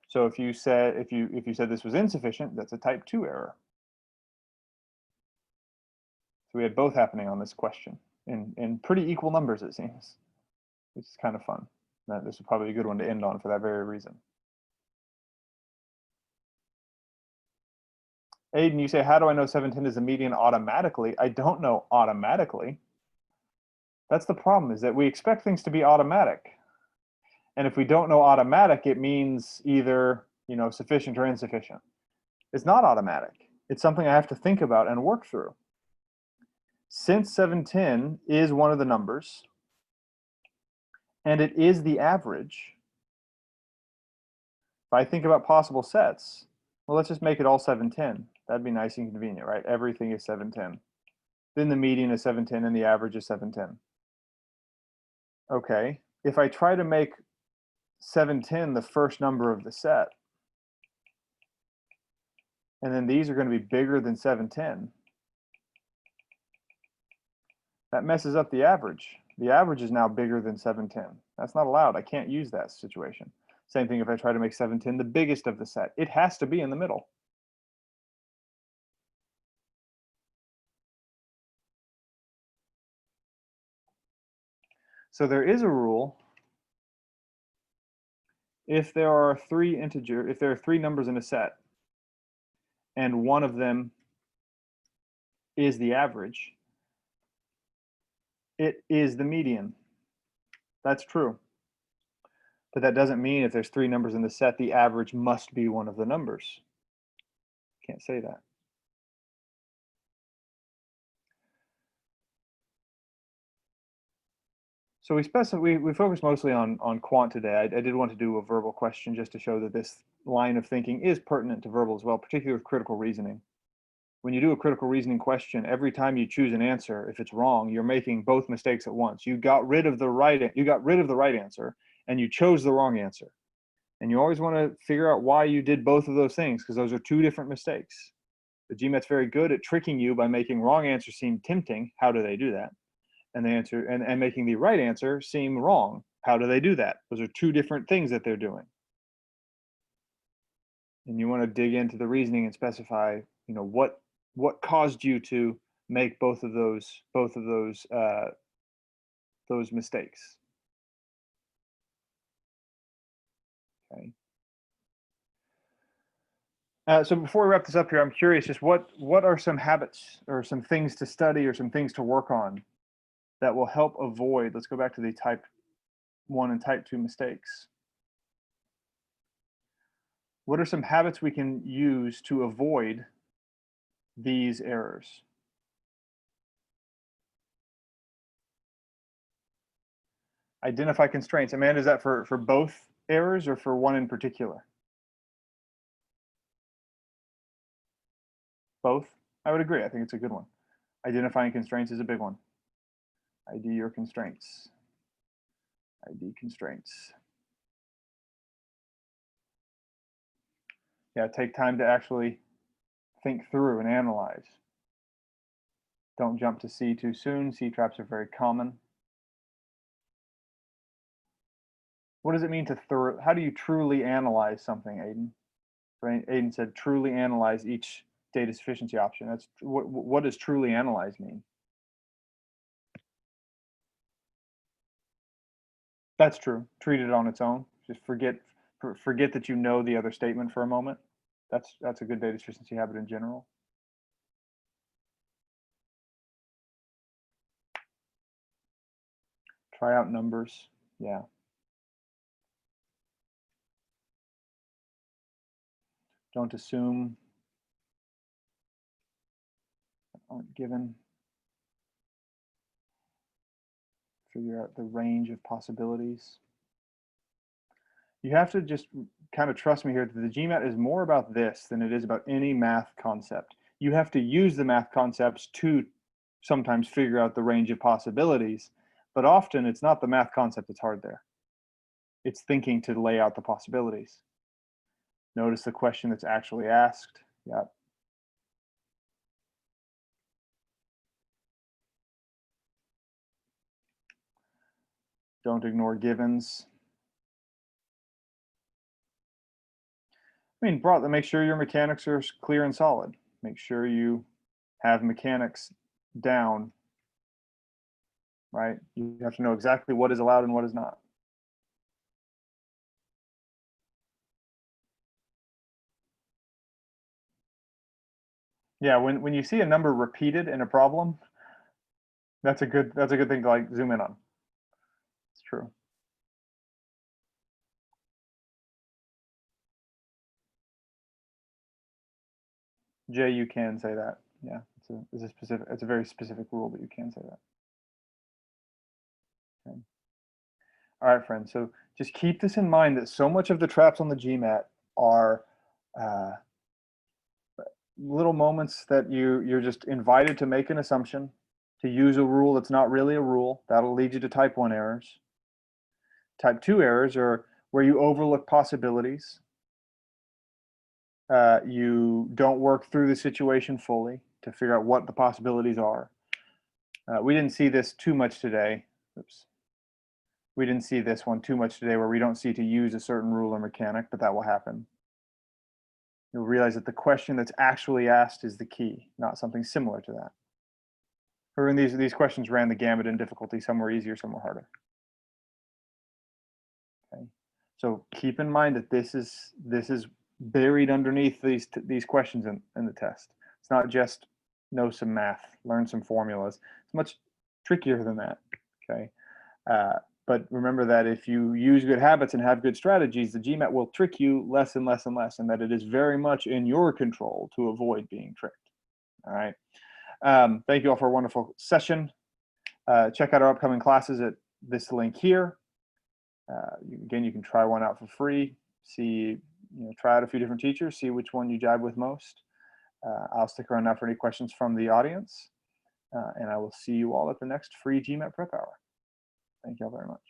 So if you said this was insufficient, that's a type 2 error. So we had both happening on this question in pretty equal numbers, it seems, which is kind of fun. This is probably a good one to end on for that very reason. Aiden, you say, how do I know 710 is a median automatically? I don't know automatically. That's the problem, is that we expect things to be automatic. And if we don't know automatic, it means either, sufficient or insufficient. It's not automatic. It's something I have to think about and work through. Since 710 is one of the numbers, and it is the average, if I think about possible sets, well, let's just make it all 710. That'd be nice and convenient, right? Everything is 710. Then the median is 710 and the average is 710. Okay, if I try to make 710 the first number of the set, and then these are going to be bigger than 710, that messes up the average. The average is now bigger than 710. That's not allowed. I can't use that situation. Same thing if I try to make 710 the biggest of the set. It has to be in the middle. So there is a rule. If there are three numbers in a set, and one of them is the average, it is the median. That's true. But that doesn't mean if there's three numbers in the set, the average must be one of the numbers. Can't say that. So we focused mostly on quant today. I did want to do a verbal question just to show that this line of thinking is pertinent to verbal as well, particularly with critical reasoning. When you do a critical reasoning question, every time you choose an answer, if it's wrong, you're making both mistakes at once. You got rid of the right answer and you chose the wrong answer. And you always want to figure out why you did both of those things, because those are two different mistakes. The GMAT's very good at tricking you by making wrong answers seem tempting. How do they do that? And the answer and making the right answer seem wrong. How do they do that? Those are two different things that they're doing. And you want to dig into the reasoning and specify, what caused you to make both of those mistakes. Okay. So before we wrap this up here, I'm curious, just what are some habits or some things to study or some things to work on that will help avoid, let's go back to the type 1 and type 2 mistakes. What are some habits we can use to avoid these errors? Identify constraints. Amanda, is that for both errors or for one in particular? Both? I would agree. I think it's a good one. Identifying constraints is a big one. ID your constraints. ID constraints. Yeah, take time to actually think through and analyze. Don't jump to C too soon. C traps are very common. What does it mean to how do you truly analyze something, Aiden? Right? Aiden said truly analyze each data sufficiency option. That's what does truly analyze mean? That's true. Treat it on its own. Just forget that you know the other statement for a moment. That's a good data sufficiency habit in general. Try out numbers. Yeah. Don't assume aren't given. Figure out the range of possibilities. You have to just kind of trust me here that the GMAT is more about this than it is about any math concept. You have to use the math concepts to sometimes figure out the range of possibilities, but often it's not the math concept that's hard there. It's thinking to lay out the possibilities. Notice the question that's actually asked. Yep. Don't ignore givens. I mean, broadly, make sure your mechanics are clear and solid. Make sure you have mechanics down, right? You have to know exactly what is allowed and what is not. Yeah, when you see a number repeated in a problem, that's a good thing to like zoom in on. It's true. Jay, you can say that. Yeah, it's a very specific rule, but you can say that. Okay. All right, friends. So just keep this in mind that so much of the traps on the GMAT are little moments that you're just invited to make an assumption, to use a rule that's not really a rule. That'll lead you to type 1 errors. Type 2 errors are where you overlook possibilities. You don't work through the situation fully to figure out what the possibilities are. We didn't see this too much today. Oops. We didn't see this one too much today where we don't see to use a certain rule or mechanic, but that will happen. You'll realize that the question that's actually asked is the key, not something similar to that. Or in these questions ran the gamut in difficulty. Some were easier, some were harder. Okay. So keep in mind that this is buried underneath these questions in the test. It's not just know some math, learn some formulas. It's much trickier than that. Okay. But remember that if you use good habits and have good strategies, the GMAT will trick you less and less and less, and that it is very much in your control to avoid being tricked. All right. Thank you all for a wonderful session. Check out our upcoming classes at this link here. Again, you can try one out for free. Try out a few different teachers, see which one you jive with most. I'll stick around now for any questions from the audience, and I will see you all at the next free GMAT Prep Hour. Thank you all very much.